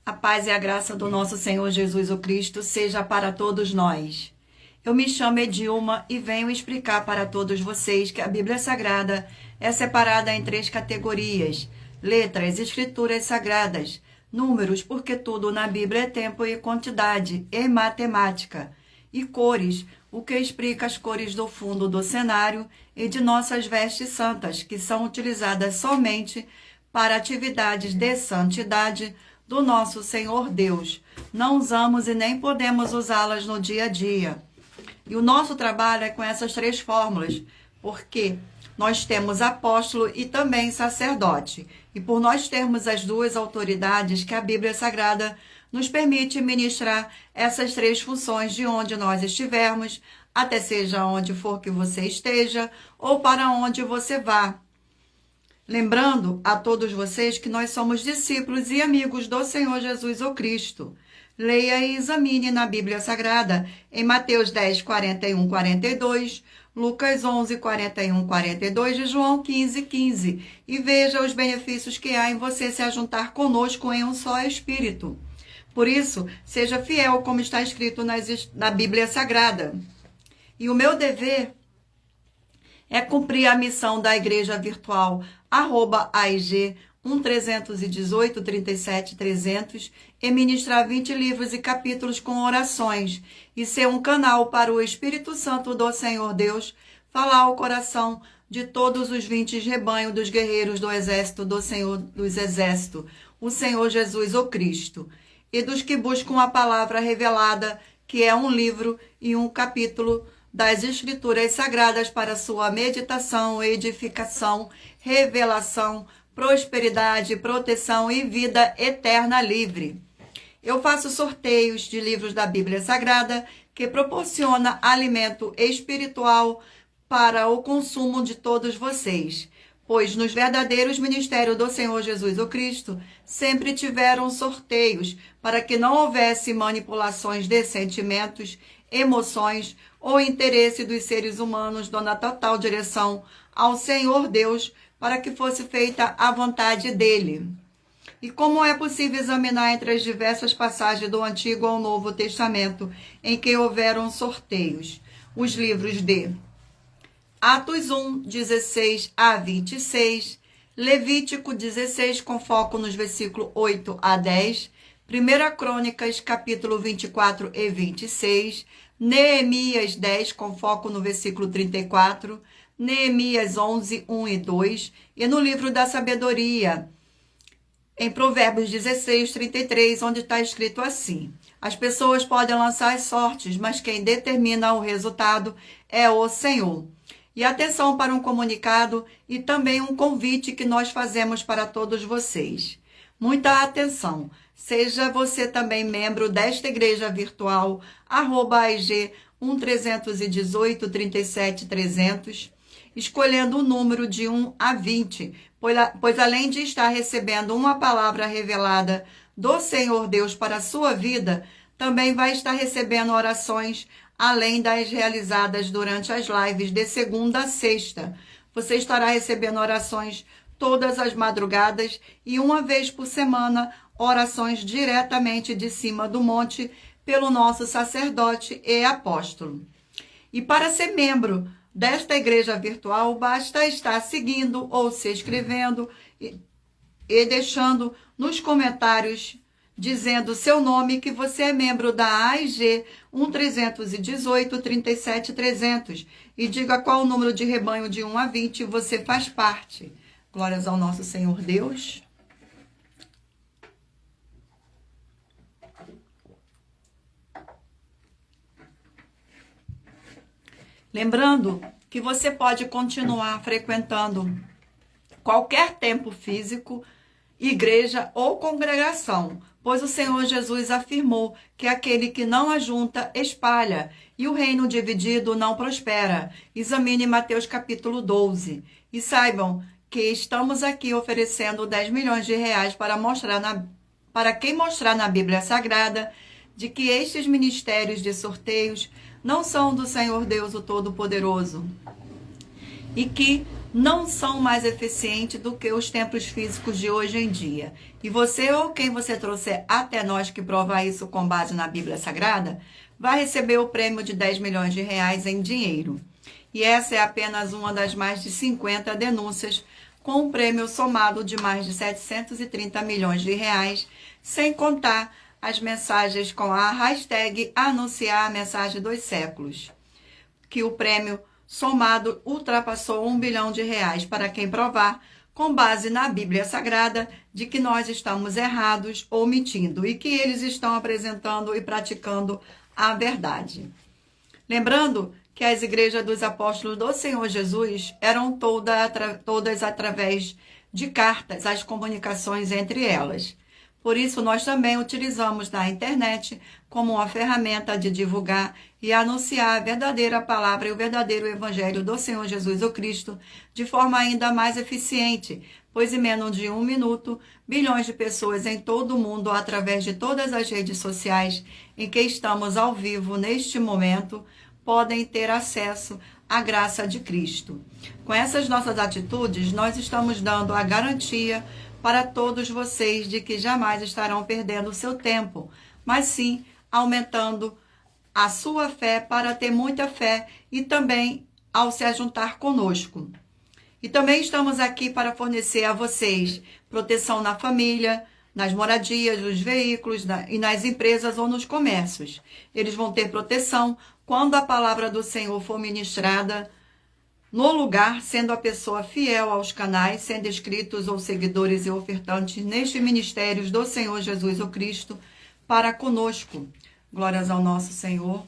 A paz e a graça do nosso Senhor Jesus o Cristo seja para todos nós. Eu me chamo Edilma e venho explicar para todos vocês que a Bíblia Sagrada é separada em 3 categorias: letras, escrituras sagradas, números, porque tudo na Bíblia é tempo e quantidade, e matemática, e cores, o que explica as cores do fundo do cenário e de nossas vestes santas, que são utilizadas somente para atividades de santidade do nosso Senhor Deus. Não usamos e nem podemos usá-las no dia a dia. E o nosso trabalho é com essas 3 fórmulas, porque nós temos apóstolo e também sacerdote. E por nós termos as 2 autoridades que a Bíblia Sagrada nos permite ministrar essas 3 funções de onde nós estivermos, até seja onde for que você esteja ou para onde você vá. Lembrando a todos vocês que nós somos discípulos e amigos do Senhor Jesus o Cristo. Leia e examine na Bíblia Sagrada em Mateus 10, 41, 42, Lucas 11, 41, 42 e João 15, 15 e veja os benefícios que há em você se ajuntar conosco em um só Espírito. Por isso, seja fiel como está escrito na Bíblia Sagrada. E o meu dever é cumprir a missão da Igreja Virtual @AIG 1318 37 300 e ministrar 20 livros e capítulos com orações e ser um canal para o Espírito Santo do Senhor Deus falar ao coração de todos os 20 rebanhos dos guerreiros do exército do Senhor dos Exércitos, o Senhor Jesus o Cristo, e dos que buscam a palavra revelada, que é um livro e um capítulo das Escrituras Sagradas para sua meditação, edificação, revelação, prosperidade, proteção e vida eterna livre. Eu faço sorteios de livros da Bíblia Sagrada que proporciona alimento espiritual para o consumo de todos vocês, pois nos verdadeiros ministérios do Senhor Jesus o Cristo sempre tiveram sorteios para que não houvesse manipulações de sentimentos, emoções ou interesse dos seres humanos, dando a total direção ao Senhor Deus para que fosse feita a vontade dele. E como é possível examinar entre as diversas passagens do Antigo ao Novo Testamento em que houveram sorteios? Os livros de Atos 1, 16 a 26, Levítico 16, com foco nos versículos 8 a 10, 1 Crônicas, capítulo 24 e 26, Neemias 10, com foco no versículo 34, Neemias 11, 1 e 2, e no livro da sabedoria, em Provérbios 16, 33, onde está escrito assim: as pessoas podem lançar as sortes, mas quem determina o resultado é o Senhor. E atenção para um comunicado e também um convite que nós fazemos para todos vocês. Muita atenção! Seja você também membro desta igreja virtual, @AIG 1318 37 300, escolhendo o número de 1 a 20, pois além de estar recebendo uma palavra revelada do Senhor Deus para a sua vida, também vai estar recebendo orações, além das realizadas durante as lives de segunda a sexta. Você estará recebendo orações todas as madrugadas e uma vez por semana, orações diretamente de cima do monte pelo nosso sacerdote e apóstolo. E para ser membro desta igreja virtual, basta estar seguindo ou se inscrevendo e deixando nos comentários dizendo seu nome, que você é membro da AIG 1318 37 300 e diga qual o número de rebanho de 1 a 20 você faz parte. Glórias ao nosso Senhor Deus. Lembrando que você pode continuar frequentando qualquer templo físico, igreja ou congregação, pois o Senhor Jesus afirmou que aquele que não ajunta, espalha, e o reino dividido não prospera. Examine Mateus capítulo 12 e saibam que estamos aqui oferecendo 10 milhões de reais para quem mostrar na Bíblia Sagrada de que estes ministérios de sorteios não são do Senhor Deus o Todo-Poderoso e que não são mais eficientes do que os templos físicos de hoje em dia. E você ou quem você trouxer até nós que provar isso com base na Bíblia Sagrada, vai receber o prêmio de 10 milhões de reais em dinheiro. E essa é apenas uma das mais de 50 denúncias, com um prêmio somado de mais de 730 milhões de reais, sem contar as mensagens com a hashtag anunciar a mensagem dos séculos, que o prêmio somado ultrapassou 1 bilhão de reais para quem provar, com base na Bíblia Sagrada, de que nós estamos errados ou mentindo e que eles estão apresentando e praticando a verdade. Lembrando que as igrejas dos apóstolos do Senhor Jesus eram todas através de cartas, as comunicações entre elas. Por isso, nós também utilizamos na internet como uma ferramenta de divulgar e anunciar a verdadeira palavra e o verdadeiro evangelho do Senhor Jesus o Cristo de forma ainda mais eficiente, pois em menos de 1 minuto, bilhões de pessoas em todo o mundo, através de todas as redes sociais em que estamos ao vivo neste momento, podem ter acesso à graça de Cristo. Com essas nossas atitudes, nós estamos dando a garantia para todos vocês de que jamais estarão perdendo o seu tempo, mas sim aumentando a sua fé para ter muita fé e também ao se ajuntar conosco. E também estamos aqui para fornecer a vocês proteção na família, nas moradias, nos veículos e nas empresas ou nos comércios. Eles vão ter proteção quando a palavra do Senhor for ministrada no lugar, sendo a pessoa fiel aos canais, sendo inscritos ou seguidores e ofertantes nestes ministérios do Senhor Jesus o Cristo para conosco. Glórias ao nosso Senhor.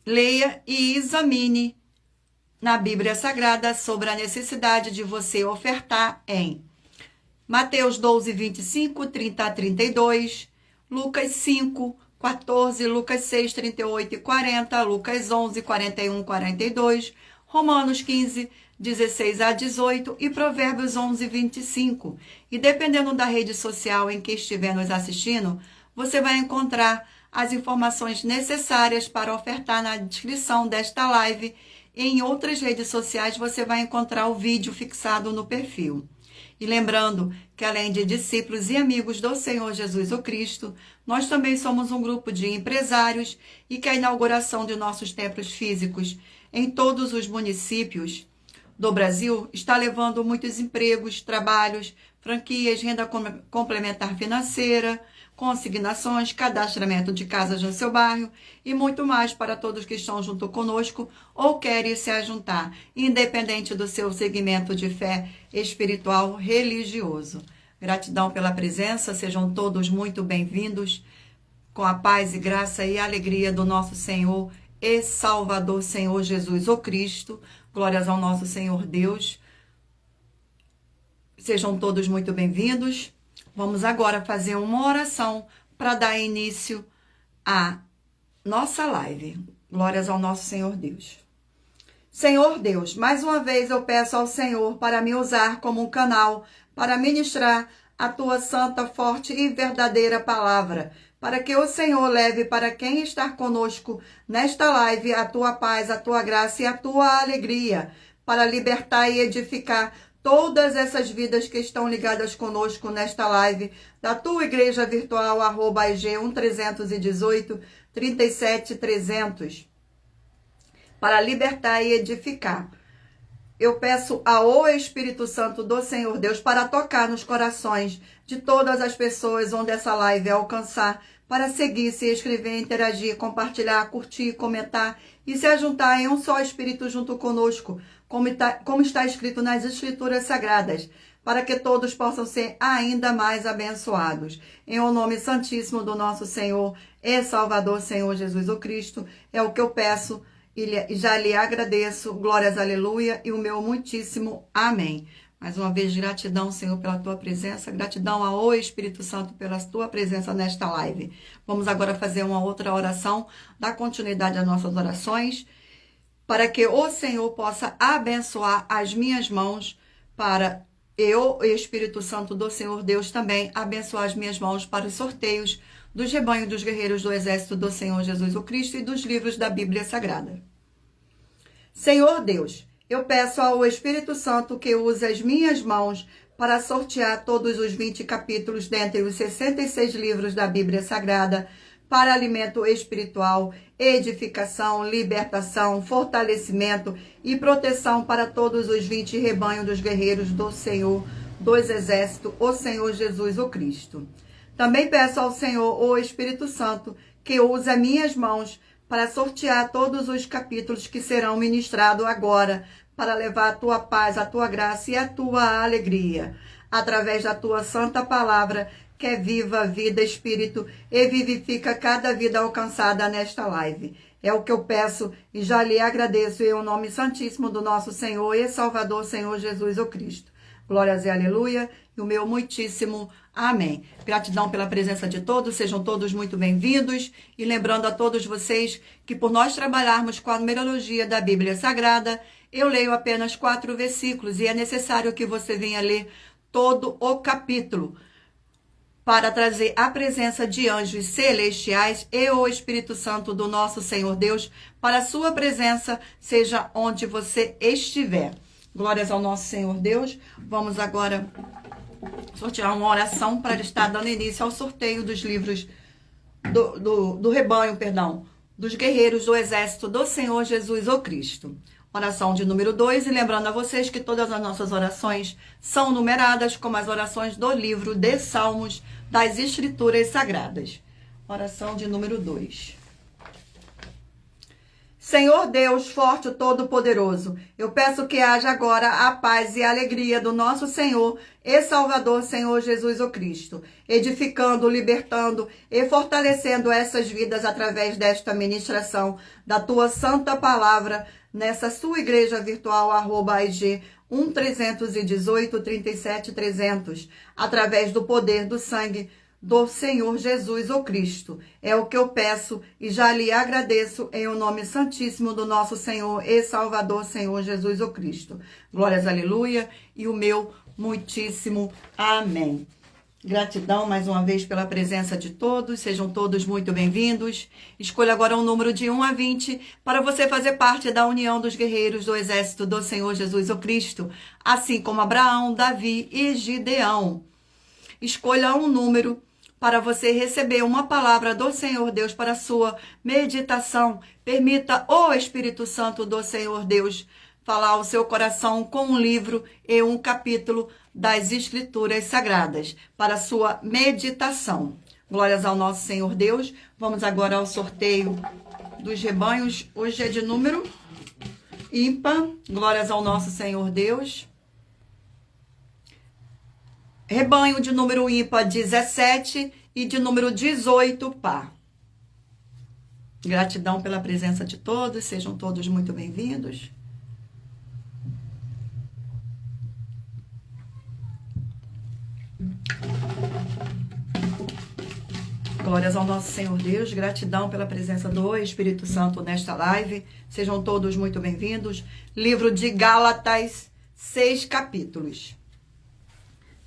Leia e examine na Bíblia Sagrada sobre a necessidade de você ofertar em Mateus 12, 25, 30 a 32, Lucas 5, 14, Lucas 6, 38 e 40, Lucas 11, 41, 42, Romanos 15, 16 a 18 e Provérbios 11, 25. E dependendo da rede social em que estiver nos assistindo, você vai encontrar as informações necessárias para ofertar na descrição desta live. E em outras redes sociais você vai encontrar o vídeo fixado no perfil. E lembrando que além de discípulos e amigos do Senhor Jesus o Cristo, nós também somos um grupo de empresários e que a inauguração de nossos templos físicos em todos os municípios do Brasil está levando muitos empregos, trabalhos, franquias, renda complementar financeira, consignações, cadastramento de casas no seu bairro e muito mais para todos que estão junto conosco ou querem se ajuntar, independente do seu segmento de fé espiritual religioso. Gratidão pela presença, sejam todos muito bem-vindos, com a paz e graça e alegria do nosso Senhor e Salvador, Senhor Jesus o Cristo. Glórias ao nosso Senhor Deus. Sejam todos muito bem-vindos. Vamos agora fazer uma oração para dar início à nossa live. Glórias ao nosso Senhor Deus. Senhor Deus, mais uma vez eu peço ao Senhor para me usar como um canal para ministrar a tua santa, forte e verdadeira palavra, para que o Senhor leve para quem está conosco nesta live a tua paz, a tua graça e a tua alegria, para libertar e edificar todas essas vidas que estão ligadas conosco nesta live, da tua igreja virtual, @IG 1318 37 300, para libertar e edificar. Eu peço ao Espírito Santo do Senhor Deus para tocar nos corações de todas as pessoas onde essa live alcançar, para seguir, se inscrever, interagir, compartilhar, curtir, comentar e se ajuntar em um só Espírito junto conosco, como está escrito nas Escrituras Sagradas, para que todos possam ser ainda mais abençoados. Em o nome santíssimo do nosso Senhor e Salvador, Senhor Jesus o Cristo, é o que eu peço e já lhe agradeço. Glórias, aleluia, e o meu muitíssimo amém. Mais uma vez, gratidão, Senhor, pela tua presença. Gratidão ao Espírito Santo pela tua presença nesta live. Vamos agora fazer uma outra oração, dar continuidade às nossas orações, para que o Senhor possa abençoar as minhas mãos, para eu, Espírito Santo do Senhor Deus, também abençoar as minhas mãos para os sorteios dos rebanhos dos guerreiros do exército do Senhor Jesus o Cristo e dos livros da Bíblia Sagrada. Senhor Deus, Eu peço ao Espírito Santo que use as minhas mãos para sortear todos os 20 capítulos dentre os 66 livros da Bíblia Sagrada, para alimento espiritual, edificação, libertação, fortalecimento e proteção para todos os 20 rebanhos dos guerreiros do Senhor, dos exércitos, o Senhor Jesus o Cristo. Também peço ao Senhor, o Espírito Santo, que use as minhas mãos para sortear todos os capítulos que serão ministrados agora, para levar a tua paz, a tua graça e a tua alegria, através da tua santa palavra, que é viva, vida, espírito, e vivifica cada vida alcançada nesta live. É o que eu peço e já lhe agradeço em nome santíssimo do nosso Senhor e Salvador, Senhor Jesus o Cristo. Glórias e aleluia, e o meu muitíssimo amém. Gratidão pela presença de todos, sejam todos muito bem-vindos. E lembrando a todos vocês que por nós trabalharmos com a numerologia da Bíblia Sagrada, eu leio apenas 4 versículos e é necessário que você venha ler todo o capítulo para trazer a presença de anjos celestiais e o Espírito Santo do nosso Senhor Deus para a sua presença, seja onde você estiver. Glórias ao nosso Senhor Deus. Vamos agora sortear uma oração para estar dando início ao sorteio dos livros do rebanho, dos guerreiros do exército do Senhor Jesus o Cristo. Oração de número 2, e lembrando a vocês que todas as nossas orações são numeradas como as orações do livro de Salmos das Escrituras Sagradas. Oração de número 2. Senhor Deus, forte e todo-poderoso, eu peço que haja agora a paz e a alegria do nosso Senhor e Salvador, Senhor Jesus o Cristo, edificando, libertando e fortalecendo essas vidas através desta ministração da tua santa palavra, nessa sua igreja virtual, @IG 1318 37 300, através do poder do sangue do Senhor Jesus o Cristo. É o que eu peço e já lhe agradeço em o nome santíssimo do nosso Senhor e Salvador, Senhor Jesus o Cristo. Glórias, aleluia, e o meu muitíssimo amém. Gratidão mais uma vez pela presença de todos, sejam todos muito bem-vindos. Escolha agora um número de 1 a 20 para você fazer parte da união dos guerreiros do exército do Senhor Jesus o Cristo, assim como Abraão, Davi e Gideão. Escolha um número para você receber uma palavra do Senhor Deus para a sua meditação. Permita o Espírito Santo do Senhor Deus falar ao seu coração com um livro e um capítulo das Escrituras Sagradas para a sua meditação. Glórias ao nosso Senhor Deus. Vamos agora ao sorteio dos rebanhos. Hoje é de número ímpar. Glórias ao nosso Senhor Deus. Rebanho de número ímpar 17 e de número 18 par. Gratidão pela presença de todos, sejam todos muito bem-vindos. Glórias ao nosso Senhor Deus, gratidão pela presença do Espírito Santo nesta live, sejam todos muito bem-vindos. Livro de Gálatas, 6 capítulos.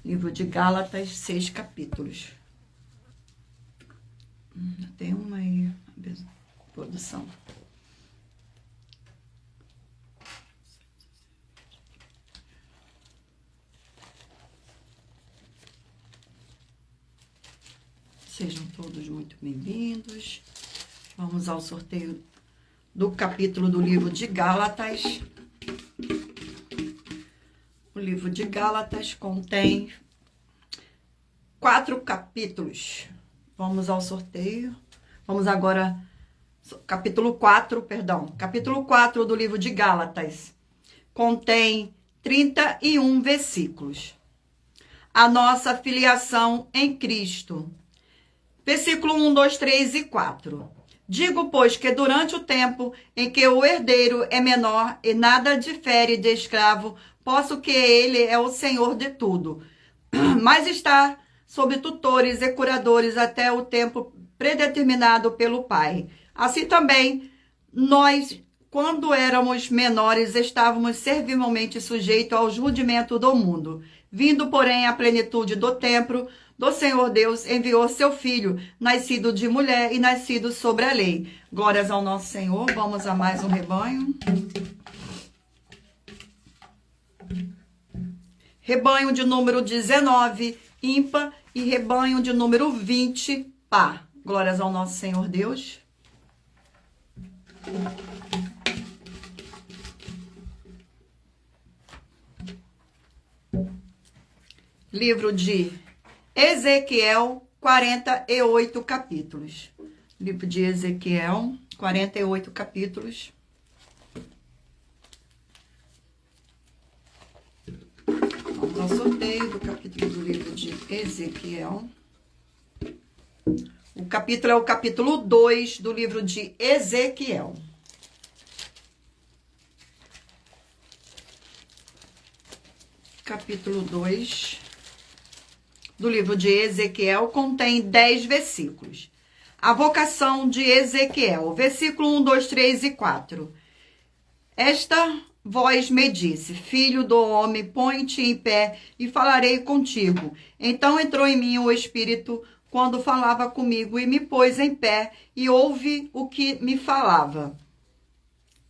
Livro de Gálatas, 6 capítulos. Tem uma aí, produção. Sejam todos muito bem-vindos. Vamos ao sorteio do capítulo do livro de Gálatas. O livro de Gálatas contém 4 capítulos. Vamos ao sorteio. Vamos agora, capítulo 4 do livro de Gálatas. Contém 31 versículos. A nossa filiação em Cristo. Versículo 1, 2, 3 e 4. Digo, pois, que durante o tempo em que o herdeiro é menor e nada difere de escravo, posso que ele é o senhor de tudo, mas está sob tutores e curadores até o tempo predeterminado pelo Pai. Assim também, nós, quando éramos menores, estávamos servilmente sujeitos aos rudimentos do mundo. Vindo, porém, à plenitude do tempo, do Senhor Deus enviou seu Filho, nascido de mulher e nascido sobre a lei. Glórias ao nosso Senhor. Vamos a mais um rebanho. rebanho de número 19, ímpar, e rebanho de número 20, par. Glórias ao nosso Senhor Deus. Livro de Ezequiel, 48 capítulos. Livro de Ezequiel, 48 capítulos. Vamos ao sorteio do capítulo do livro de Ezequiel. O capítulo é o capítulo 2 do livro de Ezequiel. Capítulo 2 do livro de Ezequiel contém 10 versículos. A vocação de Ezequiel, versículo 1, 2, 3 e 4. Esta voz me disse: filho do homem, põe-te em pé e falarei contigo. Então entrou em mim o Espírito quando falava comigo e me pôs em pé e ouvi o que me falava.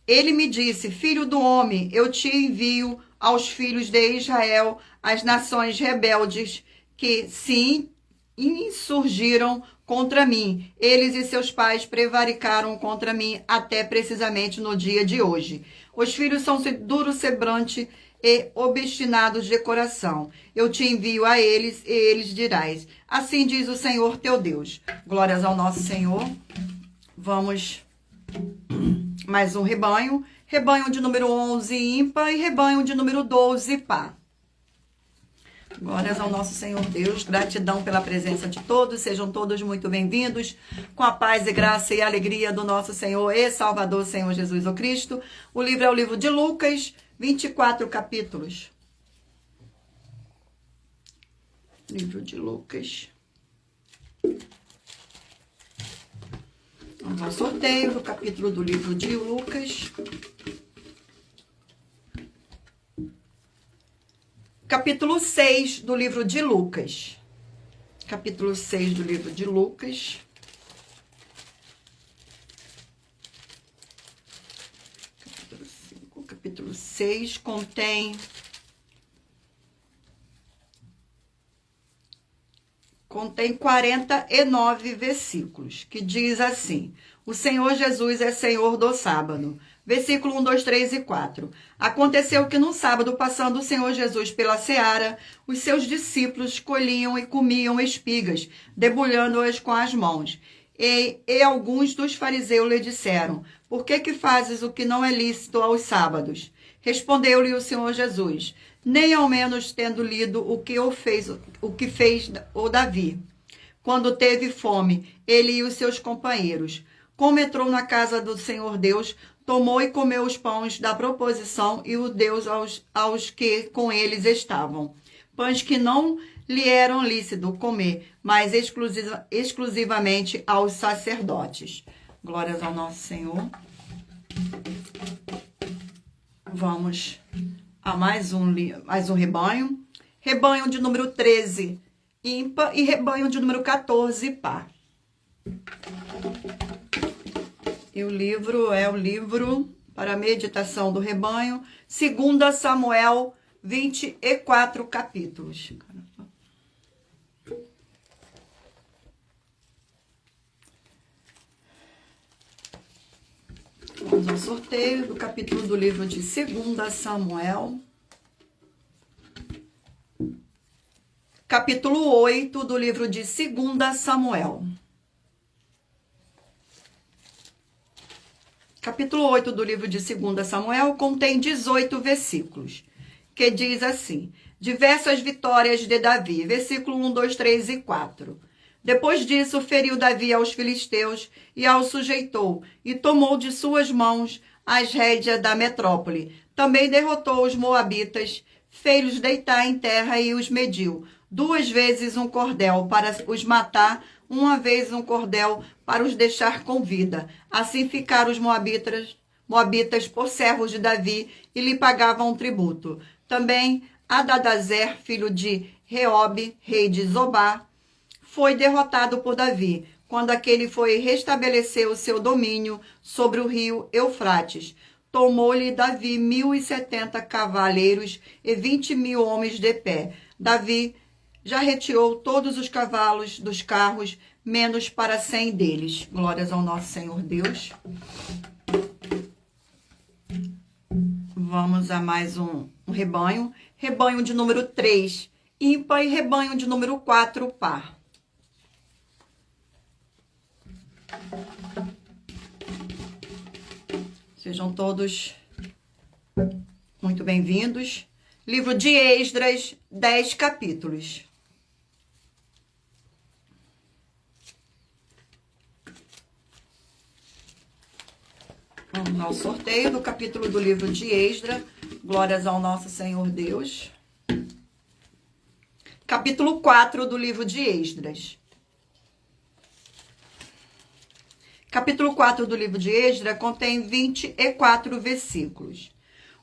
Ele me disse: filho do homem, eu te envio aos filhos de Israel, as nações rebeldes que se insurgiram contra mim. Eles e seus pais prevaricaram contra mim até precisamente no dia de hoje. Os filhos são duros semblante e obstinados de coração. Eu te envio a eles e eles dirás: assim diz o Senhor teu Deus. Glórias ao nosso Senhor. Vamos mais um rebanho. Rebanho de número 11, ímpar, e rebanho de número 12, par. Glórias ao nosso Senhor Deus, gratidão pela presença de todos, sejam todos muito bem-vindos, com a paz e graça e alegria do nosso Senhor e Salvador, Senhor Jesus o Cristo. O livro é o livro de Lucas, 24 capítulos. Livro de Lucas. Vamos ao sorteio do capítulo do livro de Lucas. Capítulo 6 do livro de Lucas. Capítulo 6 do livro de Lucas. Capítulo 5. Capítulo 6 contém 49 versículos, que diz assim: o Senhor Jesus é Senhor do sábado. Versículo 1, 2, 3 e 4. Aconteceu que no sábado, passando o Senhor Jesus pela seara, os seus discípulos colhiam e comiam espigas, debulhando-as com as mãos. E alguns dos fariseus lhe disseram: por que fazes o que não é lícito aos sábados? Respondeu-lhe o Senhor Jesus: nem ao menos tendo lido o que fez o Davi, quando teve fome, ele e os seus companheiros. Como entrou na casa do Senhor Deus, tomou e comeu os pães da proposição e o deu aos que com eles estavam. Pães que não lhe eram lícito comer, mas exclusivamente aos sacerdotes. Glórias ao nosso Senhor. Vamos a mais um rebanho. Rebanho de número 13, ímpar, e rebanho de número 14, par. E o livro é o livro para a meditação do rebanho, 2 Samuel, 24 capítulos. Vamos ao sorteio do capítulo do livro de 2 Samuel. Capítulo 8 do livro de 2 Samuel. Capítulo 8 do livro de 2 Samuel contém 18 versículos, que diz assim: diversas vitórias de Davi, versículo 1, 2, 3 e 4. Depois disso, feriu Davi aos filisteus e aos sujeitou, e tomou de suas mãos as rédeas da metrópole. Também derrotou os moabitas, fez-os deitar em terra e os mediu. 2 vezes um cordel para os matar, 1 vez um cordel para os deixar com vida. Assim ficaram os moabitas por servos de Davi e lhe pagavam tributo. Também Adadazer, filho de Reobe, rei de Zobá, foi derrotado por Davi, quando aquele foi restabelecer o seu domínio sobre o rio Eufrates. Tomou-lhe Davi 1.070 cavaleiros e 20.000 homens de pé. Davi já retirou todos os cavalos dos carros, menos para 100 deles. Glórias ao nosso Senhor Deus. Vamos a mais um rebanho. Rebanho de número 3, ímpar, e rebanho de número 4, par. Sejam todos muito bem-vindos. Livro de Esdras, 10 capítulos. Vamos ao sorteio do capítulo do livro de Esdras. Glórias ao nosso Senhor Deus. Capítulo 4 do livro de Esdras. Capítulo 4 do livro de Esdras contém 24 versículos.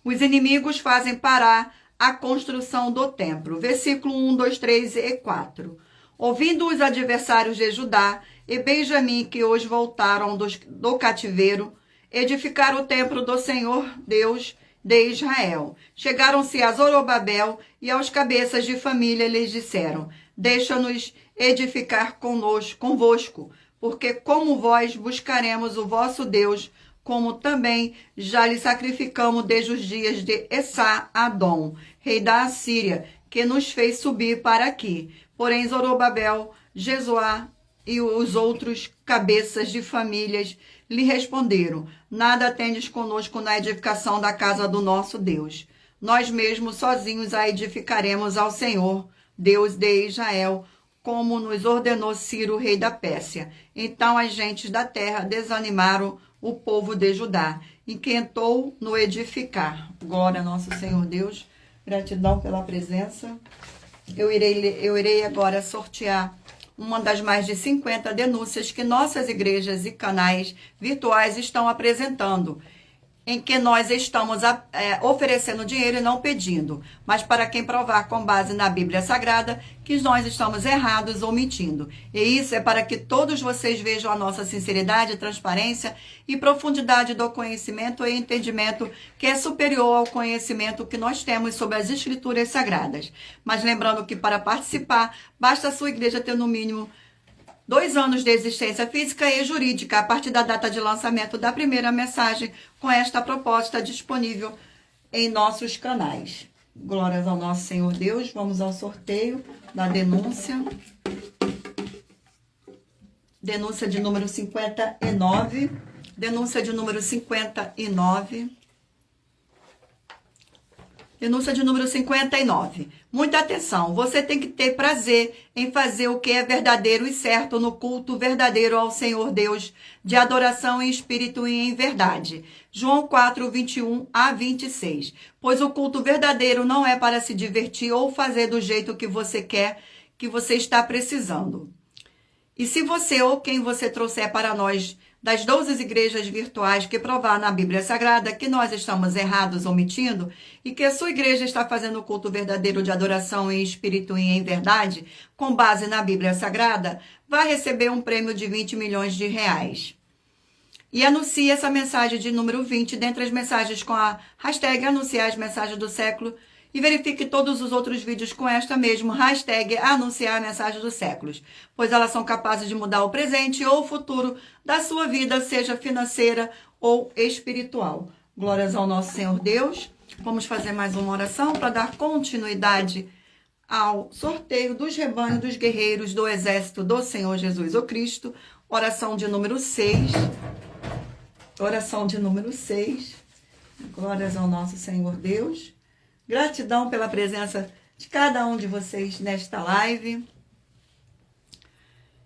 Os inimigos fazem parar a construção do templo. Versículo 1, 2, 3 e 4. Ouvindo os adversários de Judá e Benjamim, que hoje voltaram do cativeiro, edificar o templo do Senhor Deus de Israel. Chegaram-se a Zorobabel e aos cabeças de família lhes disseram: deixa-nos edificar convosco, porque como vós buscaremos o vosso Deus, como também já lhe sacrificamos desde os dias de Esar-Adom, rei da Assíria, que nos fez subir para aqui. Porém Zorobabel, Jesuá e os outros cabeças de famílias lhe responderam: nada tendes conosco na edificação da casa do nosso Deus. Nós mesmos sozinhos a edificaremos ao Senhor, Deus de Israel, como nos ordenou Ciro, rei da Pérsia. Então as gentes da terra desanimaram o povo de Judá, inquietou no edificar. Glória a nosso Senhor Deus. Gratidão pela presença. Eu irei agora sortear uma das mais de 50 denúncias que nossas igrejas e canais virtuais estão apresentando, em que nós estamos oferecendo dinheiro e não pedindo, mas para quem provar com base na Bíblia Sagrada que nós estamos errados ou mentindo. E isso é para que todos vocês vejam a nossa sinceridade, transparência e profundidade do conhecimento e entendimento, que é superior ao conhecimento que nós temos sobre as Escrituras Sagradas. Mas lembrando que para participar, basta a sua igreja ter no mínimo 2 anos de existência física e jurídica a partir da data de lançamento da primeira mensagem com esta proposta disponível em nossos canais. Glórias ao nosso Senhor Deus. Vamos ao sorteio da denúncia. Denúncia de número 59. Denúncia de número 59. Denúncia de número 59. Muita atenção, você tem que ter prazer em fazer o que é verdadeiro e certo no culto verdadeiro ao Senhor Deus, de adoração em espírito e em verdade. João 4, 21 a 26. Pois o culto verdadeiro não é para se divertir ou fazer do jeito que você quer, que você está precisando. E se você ou quem você trouxer para nós das 12 igrejas virtuais que provar na Bíblia Sagrada que nós estamos errados ou mentindo e que a sua igreja está fazendo o culto verdadeiro de adoração em espírito e em verdade, com base na Bíblia Sagrada, vai receber um prêmio de 20 milhões de reais. E anuncie essa mensagem de número 20 dentre as mensagens com a hashtag anunciar as mensagens do século e verifique todos os outros vídeos com esta mesma hashtag anunciar a mensagem dos séculos, pois elas são capazes de mudar o presente ou o futuro da sua vida, seja financeira ou espiritual. Glórias ao nosso Senhor Deus. Vamos fazer mais uma oração para dar continuidade ao sorteio dos rebanhos dos guerreiros do exército do Senhor Jesus o Cristo. Oração de número 6. Oração de número 6. Glórias ao nosso Senhor Deus. Gratidão pela presença de cada um de vocês nesta live.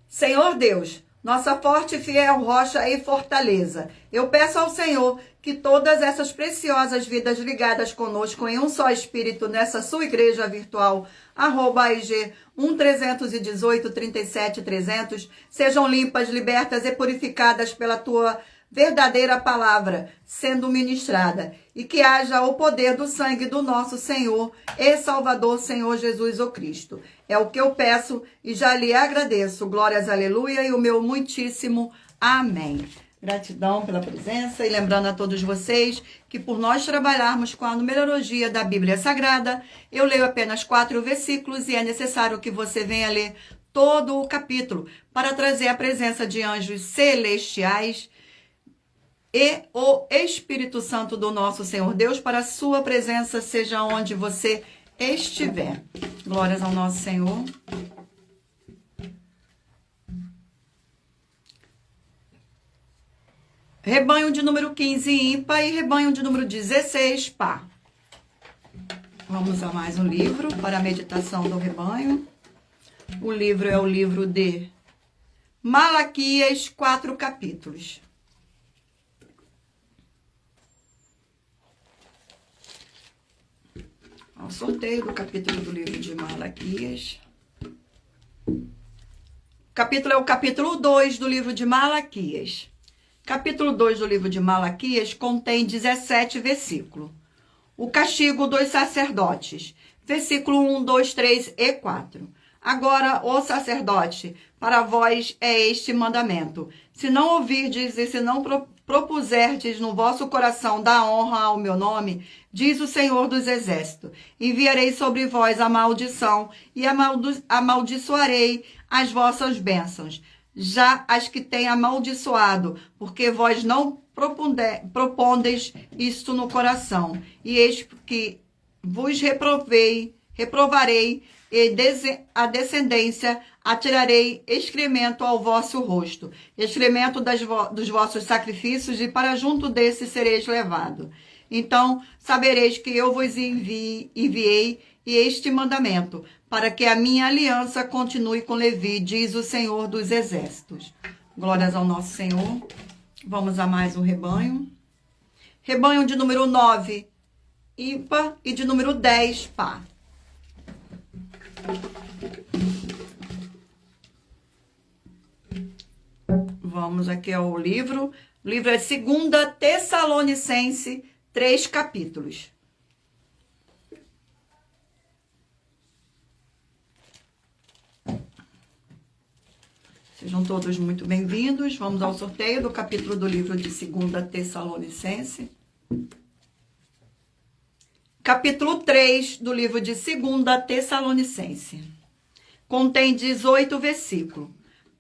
Senhor Deus, nossa forte e fiel rocha e fortaleza, eu peço ao Senhor que todas essas preciosas vidas ligadas conosco em um só espírito nessa sua igreja virtual, @IG 1318 37 300, sejam limpas, libertas e purificadas pela tua verdadeira palavra sendo ministrada, e que haja o poder do sangue do nosso Senhor e Salvador, Senhor Jesus o Cristo. É o que eu peço e já lhe agradeço. Glórias, aleluia, e o meu muitíssimo amém. Gratidão pela presença e lembrando a todos vocês que por nós trabalharmos com a numerologia da Bíblia Sagrada, eu leio apenas 4 versículos e é necessário que você venha ler todo o capítulo para trazer a presença de anjos celestiais e o Espírito Santo do nosso Senhor Deus para a sua presença, seja onde você estiver. Glórias ao nosso Senhor. Rebanho de número 15, ímpar, e rebanho de número 16, par. Vamos a mais um livro para a meditação do rebanho. O livro é o livro de Malaquias, 4 capítulos. O sorteio do capítulo do livro de Malaquias. O capítulo é o capítulo 2 do livro de Malaquias. Capítulo 2 do livro de Malaquias contém 17 versículos. O castigo dos sacerdotes. Versículo 1, 2, 3 e 4. Agora, ó sacerdote, para vós é este mandamento. Se não ouvirdes e se não propuserdes no vosso coração dar honra ao meu nome, diz o Senhor dos Exércitos, enviarei sobre vós a maldição e amaldiçoarei as vossas bênçãos, já as que têm amaldiçoado, porque vós não propondes isto no coração. E eis que vos reprovarei, e a descendência atirarei excremento ao vosso rosto, excremento dos vossos sacrifícios, e para junto desse sereis levado. Então sabereis que eu vos enviei este mandamento, para que a minha aliança continue com Levi, diz o Senhor dos Exércitos. Glórias ao nosso Senhor. Vamos a mais um rebanho. Rebanho de número 9, ímpar, e de número 10, par. Vamos aqui ao livro. O livro é 2 Tessalonicenses, 3 capítulos. Sejam todos muito bem-vindos. Vamos ao sorteio do capítulo do livro de 2 Tessalonicenses. Capítulo 3 do livro de 2 Tessalonicenses. Contém 18 versículos.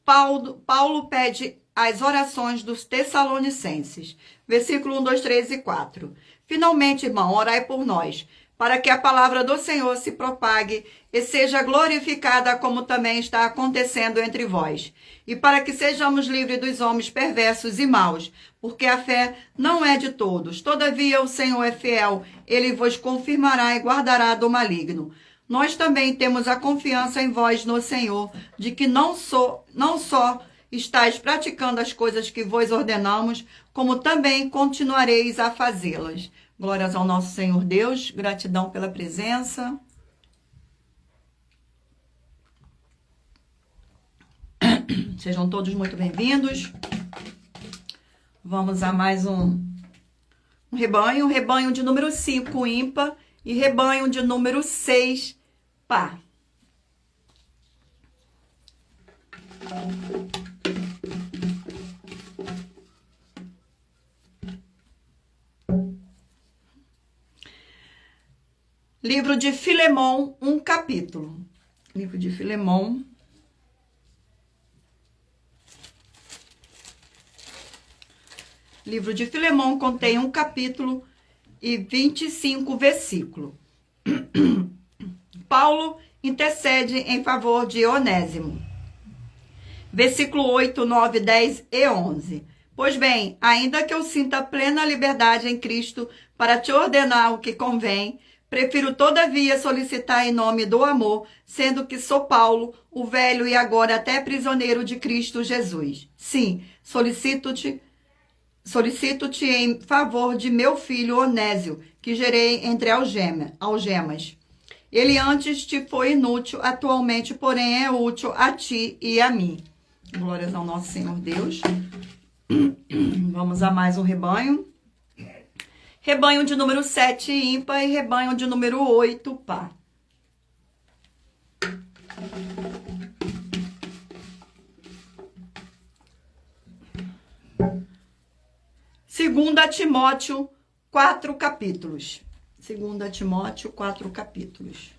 Paulo pede as orações dos Tessalonicenses. Versículo 1, 2, 3 e 4. Finalmente, irmão, orai por nós, para que a palavra do Senhor se propague e seja glorificada, como também está acontecendo entre vós, e para que sejamos livres dos homens perversos e maus, porque a fé não é de todos. Todavia o Senhor é fiel, ele vos confirmará e guardará do maligno. Nós também temos a confiança em vós no Senhor, de que não só estáis praticando as coisas que vos ordenamos, como também continuareis a fazê-las. Glórias ao nosso Senhor Deus, gratidão pela presença. Sejam todos muito bem-vindos. Vamos a mais um rebanho de número 5, ímpar, e rebanho de número 6, par. Livro de Filemão, 1 capítulo. Livro de Filemão. Livro de Filemão contém 1 capítulo e 25 versículos. Paulo intercede em favor de Onésimo. Versículo 8, 9, 10 e 11. Pois bem, ainda que eu sinta plena liberdade em Cristo para te ordenar o que convém, prefiro todavia solicitar em nome do amor, sendo que sou Paulo, o velho e agora até prisioneiro de Cristo Jesus. Sim, solicito-te em favor de meu filho Onésio, que gerei entre algemas. Ele antes te foi inútil, atualmente, porém, é útil a ti e a mim. Glórias ao nosso Senhor Deus. Vamos a mais um rebanho. Rebanho de número 7, ímpar, e rebanho de número 8, par. 2 Timóteo, 4 capítulos. 2 Timóteo, 4 capítulos.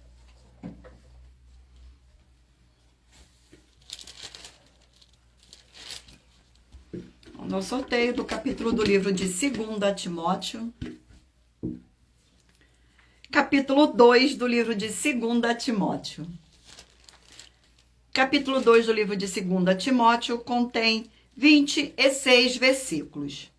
No sorteio do capítulo do livro de 2 Timóteo. Capítulo 2 do livro de 2 Timóteo. Capítulo 2 do livro de 2 Timóteo contém 26 versículos.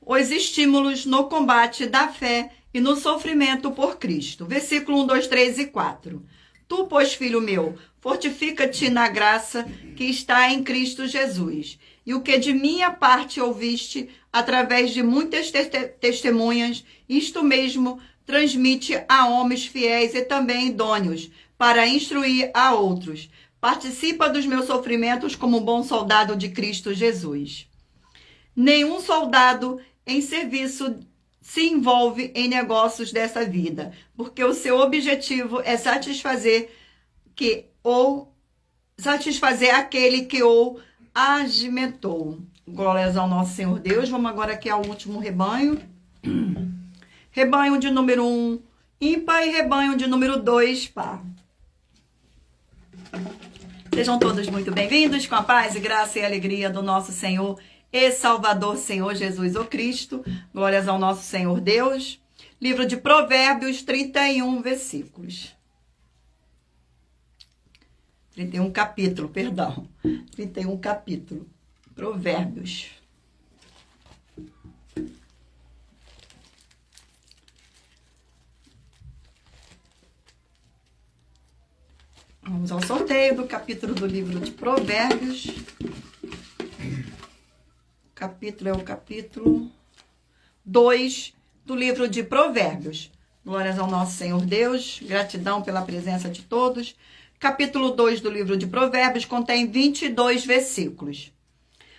Os estímulos no combate da fé e no sofrimento por Cristo. Versículo 1, 2, 3 e 4. Tu, pois, filho meu, fortifica-te na graça que está em Cristo Jesus. E o que de minha parte ouviste, através de muitas testemunhas, isto mesmo transmite a homens fiéis e também idôneos, para instruir a outros. Participa dos meus sofrimentos como bom soldado de Cristo Jesus. Nenhum soldado em serviço se envolve em negócios dessa vida, porque o seu objetivo é satisfazer aquele que o agimentou. Glórias ao nosso Senhor Deus. Vamos agora aqui ao último rebanho. Rebanho de número 1, ímpar, e rebanho de número 2, par. Sejam todos muito bem-vindos, com a paz e graça e alegria do nosso Senhor e Salvador, Senhor Jesus o Cristo. Glórias ao nosso Senhor Deus. Livro de Provérbios, 31 versículos. 31 capítulo, perdão. 31 capítulo. Provérbios. Vamos ao sorteio do capítulo do livro de Provérbios. O capítulo é o capítulo 2 do livro de Provérbios. Glórias ao nosso Senhor Deus. Gratidão pela presença de todos. Capítulo 2 do livro de Provérbios contém 22 versículos.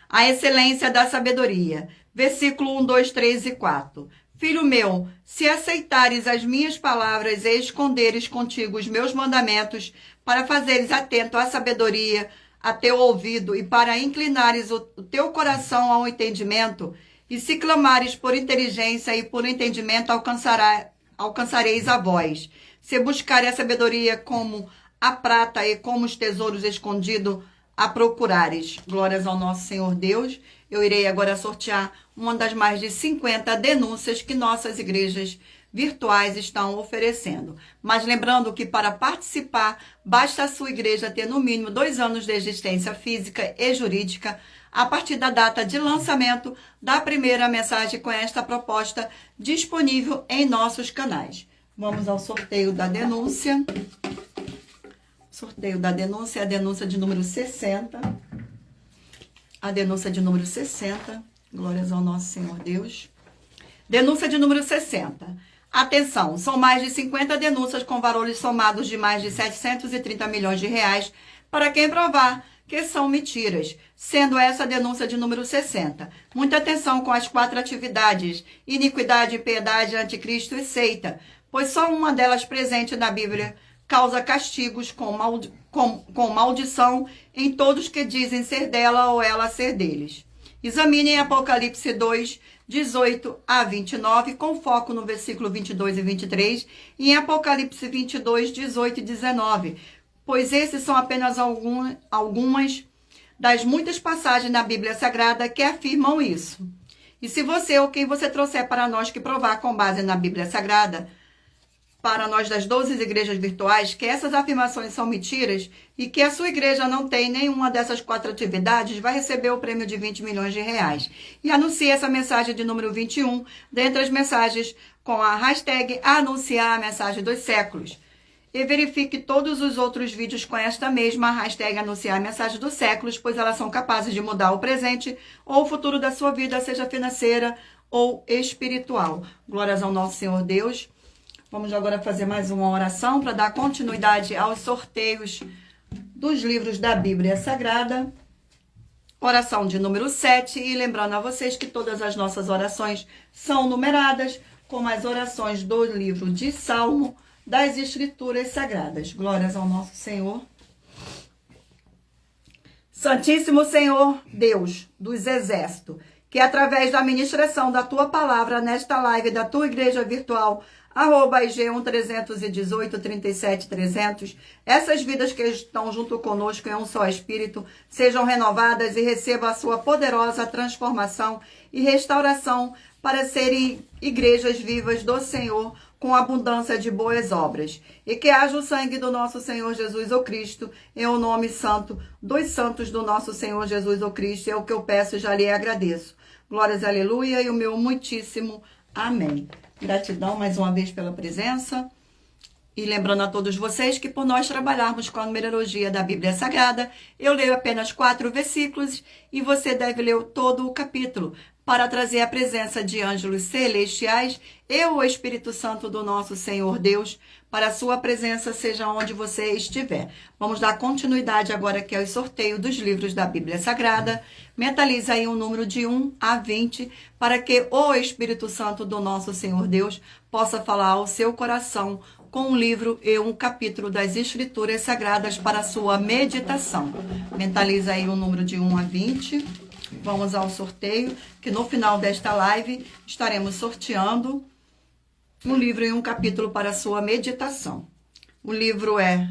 A excelência da sabedoria. Versículo 1, 2, 3 e 4. Filho meu, se aceitares as minhas palavras e esconderes contigo os meus mandamentos, para fazeres atento à sabedoria, a teu ouvido, e para inclinares o teu coração ao entendimento, e se clamares por inteligência e por entendimento, alcançareis a voz. Se buscares a sabedoria como a prata e como os tesouros escondidos a procurares. Glórias ao nosso Senhor Deus. Eu irei agora sortear uma das mais de 50 denúncias que nossas igrejas virtuais estão oferecendo. Mas lembrando que para participar, basta a sua igreja ter no mínimo 2 anos de existência física e jurídica a partir da data de lançamento da primeira mensagem com esta proposta disponível em nossos canais. Vamos ao sorteio da denúncia. Sorteio da denúncia, a denúncia de número 60. A denúncia de número 60. Glórias ao nosso Senhor Deus. Denúncia de número 60. Atenção, são mais de 50 denúncias com valores somados de mais de 730 milhões de reais para quem provar que são mentiras, sendo essa a denúncia de número 60. Muita atenção com as 4 atividades: iniquidade, impiedade, anticristo e seita, pois só uma delas presente na Bíblia causa castigos com maldição em todos que dizem ser dela ou ela ser deles. Examinem Apocalipse 2, 18 a 29, com foco no versículo 22 e 23, e em Apocalipse 22, 18 e 19, pois esses são apenas algumas das muitas passagens na Bíblia Sagrada que afirmam isso. E se você ou quem você trouxer para nós que provar com base na Bíblia Sagrada, para nós das 12 igrejas virtuais, que essas afirmações são mentiras e que a sua igreja não tem nenhuma dessas 4 atividades, vai receber o prêmio de 20 milhões de reais. E anuncie essa mensagem de número 21, dentre as mensagens, com a hashtag anunciar a mensagem dos séculos. E verifique todos os outros vídeos com esta mesma hashtag anunciar a mensagem dos séculos, pois elas são capazes de mudar o presente ou o futuro da sua vida, seja financeira ou espiritual. Glórias ao nosso Senhor Deus. Vamos agora fazer mais uma oração para dar continuidade aos sorteios dos livros da Bíblia Sagrada. Oração de número 7. E lembrando a vocês que todas as nossas orações são numeradas, como as orações do livro de Salmo das Escrituras Sagradas. Glórias ao nosso Senhor. Santíssimo Senhor, Deus dos exércitos, que através da ministração da tua palavra nesta live da tua igreja virtual, @IG 1318 37 300, essas vidas que estão junto conosco em um só espírito sejam renovadas e recebam a sua poderosa transformação e restauração para serem igrejas vivas do Senhor, com abundância de boas obras. E que haja o sangue do nosso Senhor Jesus o Cristo, em o nome santo dos santos do nosso Senhor Jesus o Cristo, é o que eu peço e já lhe agradeço. Glórias, aleluia, e o meu muitíssimo amém. Gratidão mais uma vez pela presença. E lembrando a todos vocês que por nós trabalharmos com a numerologia da Bíblia Sagrada, eu leio apenas 4 versículos e você deve ler todo o capítulo, para trazer a presença de ângelos celestiais e o Espírito Santo do nosso Senhor Deus, para a sua presença seja onde você estiver. Vamos dar continuidade agora aqui ao sorteio dos livros da Bíblia Sagrada. Mentaliza aí um número de 1 a 20, para que o Espírito Santo do nosso Senhor Deus possa falar ao seu coração com um livro e um capítulo das Escrituras Sagradas para a sua meditação. Mentaliza aí um número de 1 a 20. Vamos ao sorteio, que no final desta live estaremos sorteando um livro e um capítulo para a sua meditação. O livro é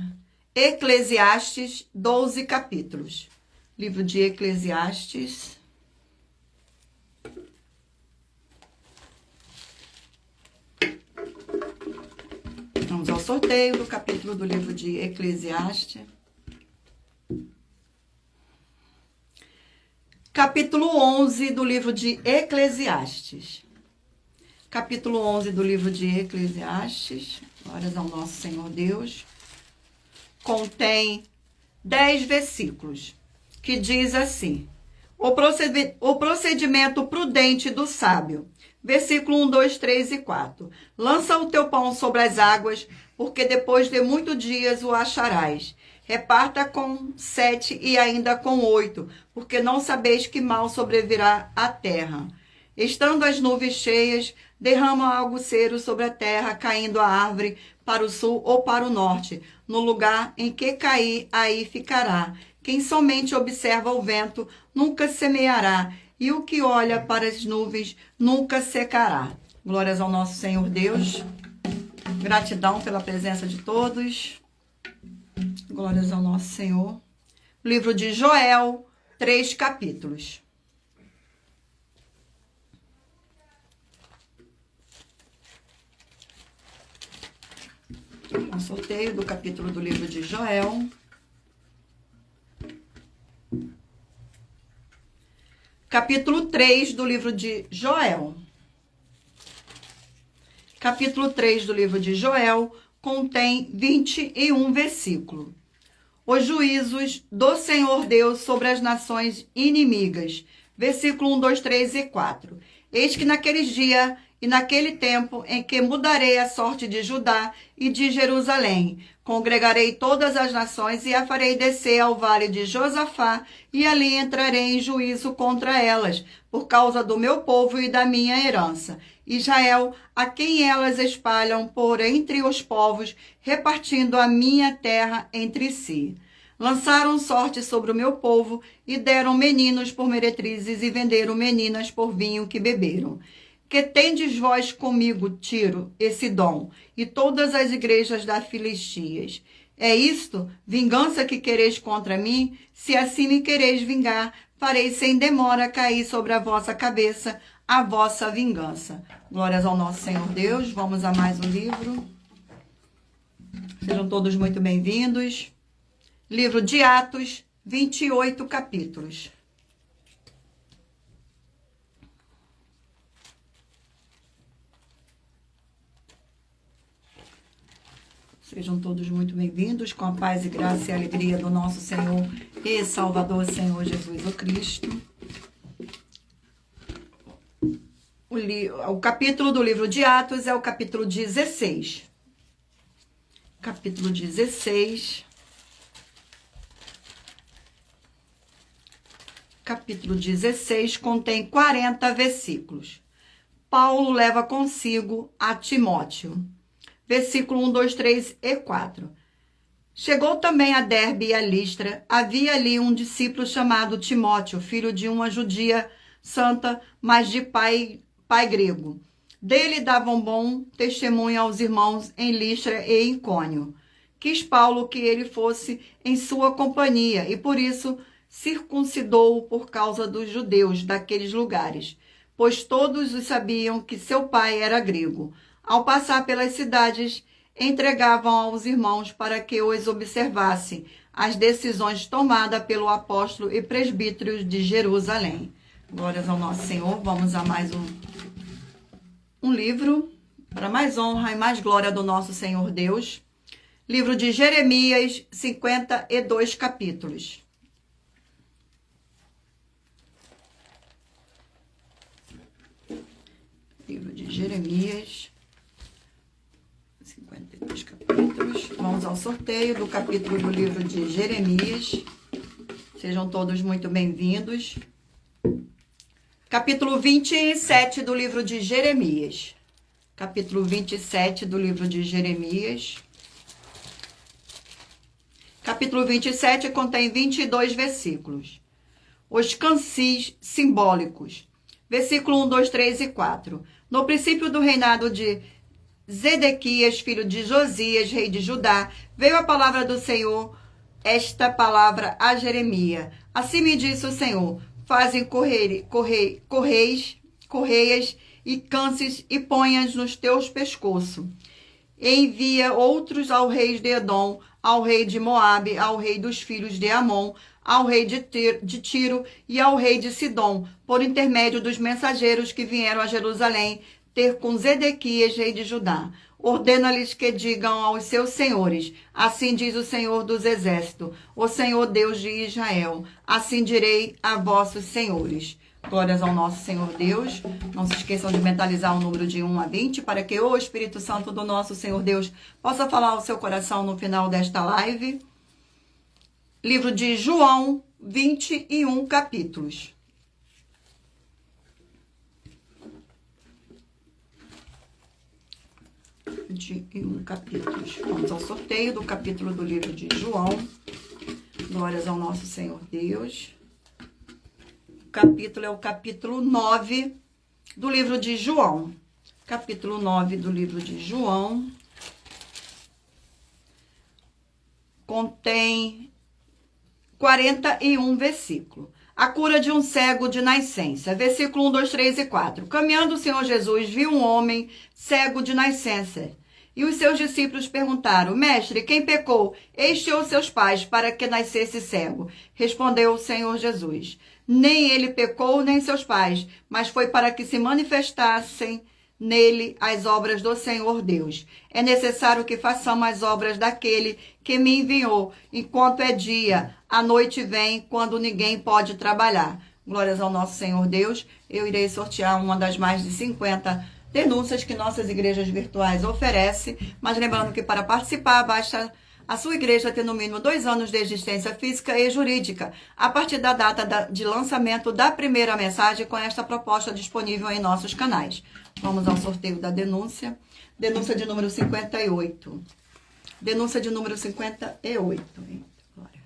Eclesiastes, 12 capítulos. Livro de Eclesiastes. Vamos ao sorteio do capítulo do livro de Eclesiastes. Capítulo 11 do livro de Eclesiastes. Capítulo 11 do livro de Eclesiastes. Glórias ao nosso Senhor Deus. Contém 10 versículos, que diz assim: o procedimento prudente do sábio. Versículo 1, 2, 3 e 4. Lança o teu pão sobre as águas, porque depois de muitos dias o acharás. Reparta com 7 e ainda com 8, porque não sabeis que mal sobrevirá à terra. Estando as nuvens cheias, derrama aguaceiro sobre a terra, caindo a árvore para o sul ou para o norte. No lugar em que cair, aí ficará. Quem somente observa o vento nunca semeará, e o que olha para as nuvens nunca secará. Glórias ao nosso Senhor Deus. Gratidão pela presença de todos. Glórias ao nosso Senhor. Livro de Joel, 3 capítulos. Um sorteio do capítulo do livro de Joel. Capítulo 3 do livro de Joel. Capítulo 3 do livro de Joel contém 21 versículos. Os juízos do Senhor Deus sobre as nações inimigas. Versículo 1, 2, 3 e 4. Eis que naqueles dias e naquele tempo em que mudarei a sorte de Judá e de Jerusalém, congregarei todas as nações e a farei descer ao vale de Josafá, e ali entrarei em juízo contra elas, por causa do meu povo e da minha herança, Israel, a quem elas espalham por entre os povos, repartindo a minha terra entre si. Lançaram sorte sobre o meu povo e deram meninos por meretrizes e venderam meninas por vinho que beberam. Que tendes vós comigo, Tiro, esse dom, e todas as igrejas da Filistias? É isto, vingança que quereis contra mim? Se assim me quereis vingar, farei sem demora cair sobre a vossa cabeça a vossa vingança. Glórias ao nosso Senhor Deus. Vamos a mais um livro. Sejam todos muito bem-vindos. Livro de Atos, 28 capítulos. Sejam todos muito bem-vindos, com a paz e graça e alegria do nosso Senhor e Salvador, Senhor Jesus o Cristo. O capítulo do livro de Atos é o capítulo 16. Capítulo 16. Capítulo 16 contém 40 versículos. Paulo leva consigo a Timóteo. Versículo 1, 2, 3 e 4. Chegou também a Derbe e a Listra. Havia ali um discípulo chamado Timóteo, filho de uma judia santa, mas de pai grego. Dele davam bom testemunho aos irmãos em Listra e Icônio. Quis Paulo que ele fosse em sua companhia, e por isso circuncidou-o por causa dos judeus daqueles lugares, pois todos os sabiam que seu pai era grego. Ao passar pelas cidades, entregavam aos irmãos para que os observassem as decisões tomadas pelo apóstolo e presbítero de Jerusalém. Glórias ao nosso Senhor. Vamos a mais um livro, para mais honra e mais glória do nosso Senhor Deus. Livro de Jeremias, 52 capítulos. Livro de Jeremias, 52 capítulos. Vamos ao sorteio do capítulo do livro de Jeremias. Sejam todos muito bem-vindos. Capítulo 27 do livro de Jeremias. Capítulo 27 do livro de Jeremias. Capítulo 27 contém 22 versículos. Os cansis simbólicos. Versículo 1, 2, 3 e 4. No princípio do reinado de Zedequias, filho de Josias, rei de Judá, veio a palavra do Senhor, esta palavra a Jeremias. Assim me disse o Senhor: fazem correias e canses e ponhas nos teus pescoços. Envia outros ao rei de Edom, ao rei de Moabe, ao rei dos filhos de Amon, ao rei de Tiro e ao rei de Sidom, por intermédio dos mensageiros que vieram a Jerusalém ter com Zedequias, rei de Judá. Ordena-lhes que digam aos seus senhores: assim diz o Senhor dos Exércitos, o Senhor Deus de Israel, assim direi a vossos senhores. Glórias ao nosso Senhor Deus. Não se esqueçam de mentalizar o número de 1 a 20, para que o Espírito Santo do nosso Senhor Deus possa falar ao seu coração no final desta live. Livro de João, 21 capítulos. Vamos ao sorteio do capítulo do livro de João. Glórias ao nosso Senhor Deus. O capítulo é o capítulo 9 do livro de João. Capítulo 9 do livro de João. Contém 41 versículos. A cura de um cego de nascença. Versículo 1, 2, 3 e 4. Caminhando o Senhor Jesus, viu um homem cego de nascença. E os seus discípulos perguntaram: Mestre, quem pecou, este ou seus pais, para que nascesse cego? Respondeu o Senhor Jesus: Nem ele pecou, nem seus pais, mas foi para que se manifestassem nele as obras do Senhor Deus. É necessário que façamos as obras daquele que me enviou, enquanto é dia. A noite vem, quando ninguém pode trabalhar. Glórias ao nosso Senhor Deus. Eu irei sortear uma das mais de 50 denúncias que nossas igrejas virtuais oferecem, mas lembrando que para participar basta a sua igreja ter no mínimo 2 anos de existência física e jurídica, a partir da data de lançamento da primeira mensagem com esta proposta disponível em nossos canais. Vamos ao sorteio da denúncia. Denúncia de número 58. Denúncia de número 58. Glória.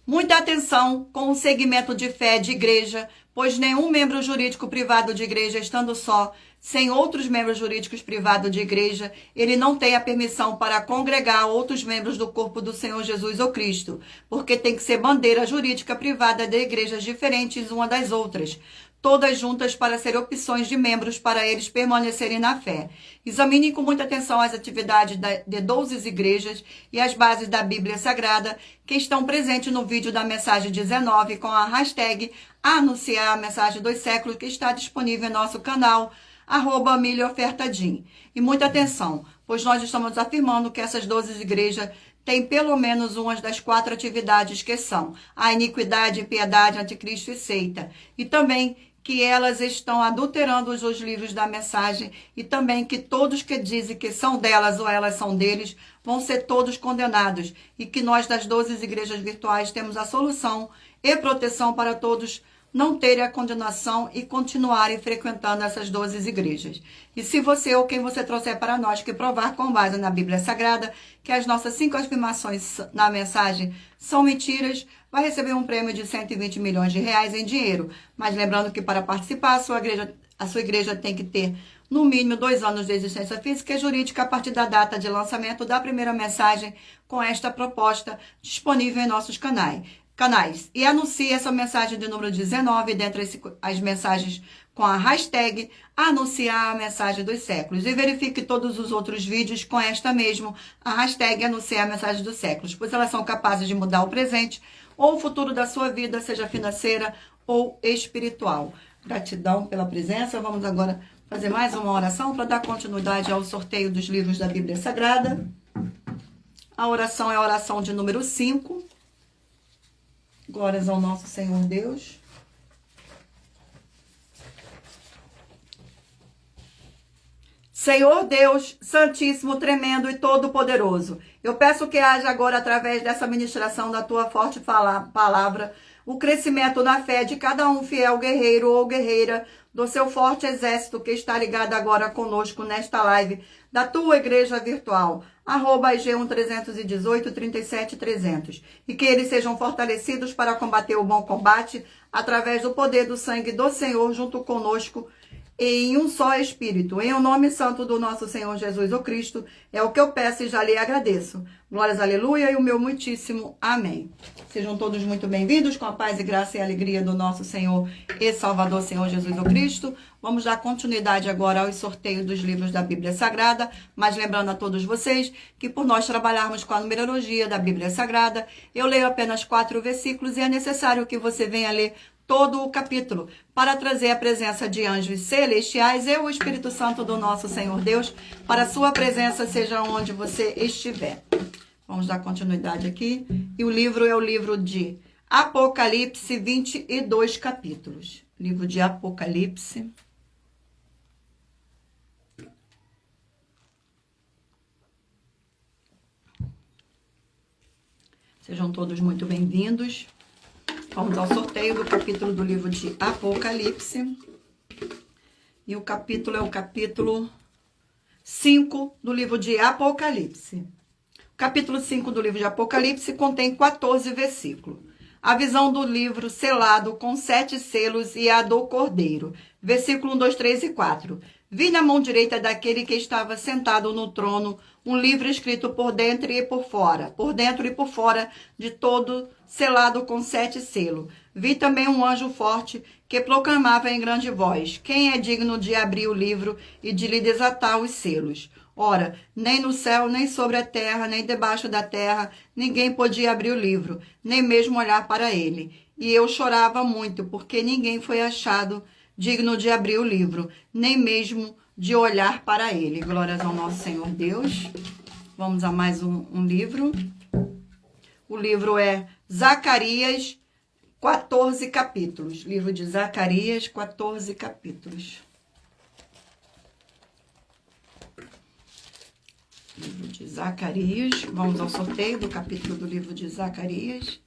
Muita atenção com o segmento de fé de igreja, pois nenhum membro jurídico privado de igreja, estando só, sem outros membros jurídicos privados de igreja, ele não tem a permissão para congregar outros membros do corpo do Senhor Jesus ou Cristo, porque tem que ser bandeira jurídica privada de igrejas diferentes uma das outras, todas juntas para ser opções de membros para eles permanecerem na fé. Examine com muita atenção as atividades de 12 igrejas e as bases da Bíblia Sagrada que estão presentes no vídeo da mensagem 19 com a hashtag Anunciar a Mensagem dos Séculos, que está disponível em nosso canal, @milhaofertadim. E muita atenção, pois nós estamos afirmando que essas 12 igrejas têm pelo menos uma das 4 atividades que são a iniquidade, impiedade, anticristo e seita. E também que elas estão adulterando os livros da mensagem, e também que todos que dizem que são delas ou elas são deles vão ser todos condenados, e que nós das 12 igrejas virtuais temos a solução e proteção para todos não terem a condenação e continuarem frequentando essas 12 igrejas. E se você ou quem você trouxer para nós que provar com base na Bíblia Sagrada que as nossas 5 afirmações na mensagem são mentiras, vai receber um prêmio de 120 milhões de reais em dinheiro. Mas lembrando que para participar, a sua igreja tem que ter no mínimo 2 anos de existência física e jurídica a partir da data de lançamento da primeira mensagem com esta proposta disponível em nossos canais. E anuncie essa mensagem de número 19 dentre as mensagens com a hashtag anunciar a mensagem dos séculos. E verifique todos os outros vídeos com esta mesmo, a hashtag anunciar a mensagem dos séculos, pois elas são capazes de mudar o presente ou o futuro da sua vida, seja financeira ou espiritual. Gratidão pela presença. Vamos agora fazer mais uma oração para dar continuidade ao sorteio dos livros da Bíblia Sagrada. A oração é a oração de número 5. Glórias ao nosso Senhor Deus. Senhor Deus, Santíssimo, Tremendo e Todo-Poderoso, eu peço que haja agora, através dessa ministração da Tua forte palavra, o crescimento na fé de cada um fiel guerreiro ou guerreira do seu forte exército que está ligado agora conosco nesta live da Tua Igreja Virtual, @IG1-318-37-300, e que eles sejam fortalecidos para combater o bom combate através do poder do sangue do Senhor junto conosco, em um só Espírito. Em o nome santo do nosso Senhor Jesus o Cristo, é o que eu peço e já lhe agradeço. Glórias, aleluia, e o meu muitíssimo amém. Sejam todos muito bem-vindos, com a paz e graça e alegria do nosso Senhor e Salvador, Senhor Jesus o Cristo. Vamos dar continuidade agora ao sorteio dos livros da Bíblia Sagrada, mas lembrando a todos vocês que por nós trabalharmos com a numerologia da Bíblia Sagrada, eu leio apenas 4 versículos e é necessário que você venha ler todo o capítulo, para trazer a presença de anjos celestiais e o Espírito Santo do nosso Senhor Deus, para a sua presença seja onde você estiver. Vamos dar continuidade aqui. E o livro é o livro de Apocalipse, 22 capítulos. Livro de Apocalipse. Sejam todos muito bem-vindos. Vamos ao sorteio do capítulo do livro de Apocalipse. E o capítulo é o capítulo 5 do livro de Apocalipse. O capítulo 5 do livro de Apocalipse contém 14 versículos. A visão do livro selado com 7 selos e a do Cordeiro. Versículo 1, 2, 3 e 4. Vi na mão direita daquele que estava sentado no trono um livro escrito por dentro e por fora de todo, selado com 7 selos. Vi também um anjo forte que proclamava em grande voz: quem é digno de abrir o livro e de lhe desatar os selos? Ora, nem no céu, nem sobre a terra, nem debaixo da terra, ninguém podia abrir o livro, nem mesmo olhar para ele. E eu chorava muito, porque ninguém foi achado digno de abrir o livro, nem mesmo de olhar para ele. Glórias ao nosso Senhor Deus. Vamos a mais um livro. O livro é Zacarias, 14 capítulos. Livro de Zacarias, 14 capítulos. Livro de Zacarias. Vamos ao sorteio do capítulo do livro de Zacarias.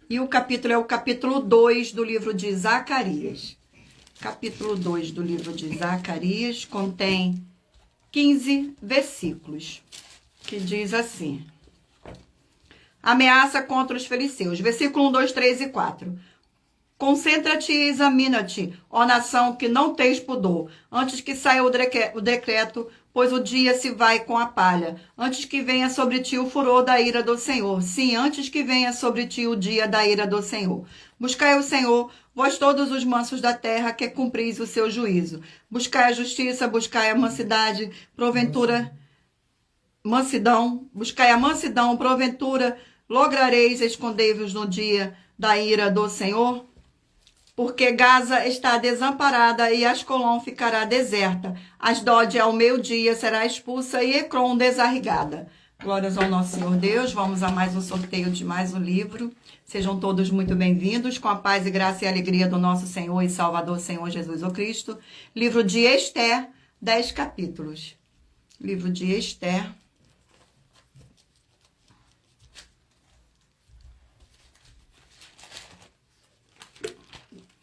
E o capítulo é o capítulo 2 do livro de Zacarias. Capítulo 2 do livro de Zacarias contém 15 versículos, que diz assim: ameaça contra os filisteus. Versículo 1, 2, 3 e 4. Concentra-te e examina-te, ó nação que não tens pudor, antes que saia o decreto, pois o dia se vai com a palha, antes que venha sobre ti o furor da ira do Senhor. Sim, antes que venha sobre ti o dia da ira do Senhor. Buscai o Senhor, vós todos os mansos da terra, que cumpris o seu juízo. Buscai a justiça, buscai a mansidão, buscai a mansidão, porventura lograreis esconder-vos no dia da ira do Senhor? Porque Gaza está desamparada e Ascalon ficará deserta. Asdod ao meio-dia será expulsa e Ecrom desarrigada. Glórias ao nosso Senhor Deus. Vamos a mais um sorteio de mais um livro. Sejam todos muito bem-vindos, com a paz e graça e alegria do nosso Senhor e Salvador, Senhor Jesus o Cristo. Livro de Esther, 10 capítulos. Livro de Esther.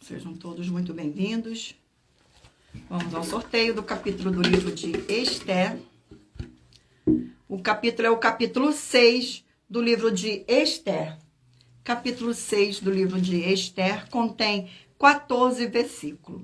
Sejam todos muito bem-vindos. Vamos ao sorteio do capítulo do livro de Esther. O capítulo é o capítulo 6 do livro de Esther. Capítulo 6 do livro de Esther contém 14 versículos.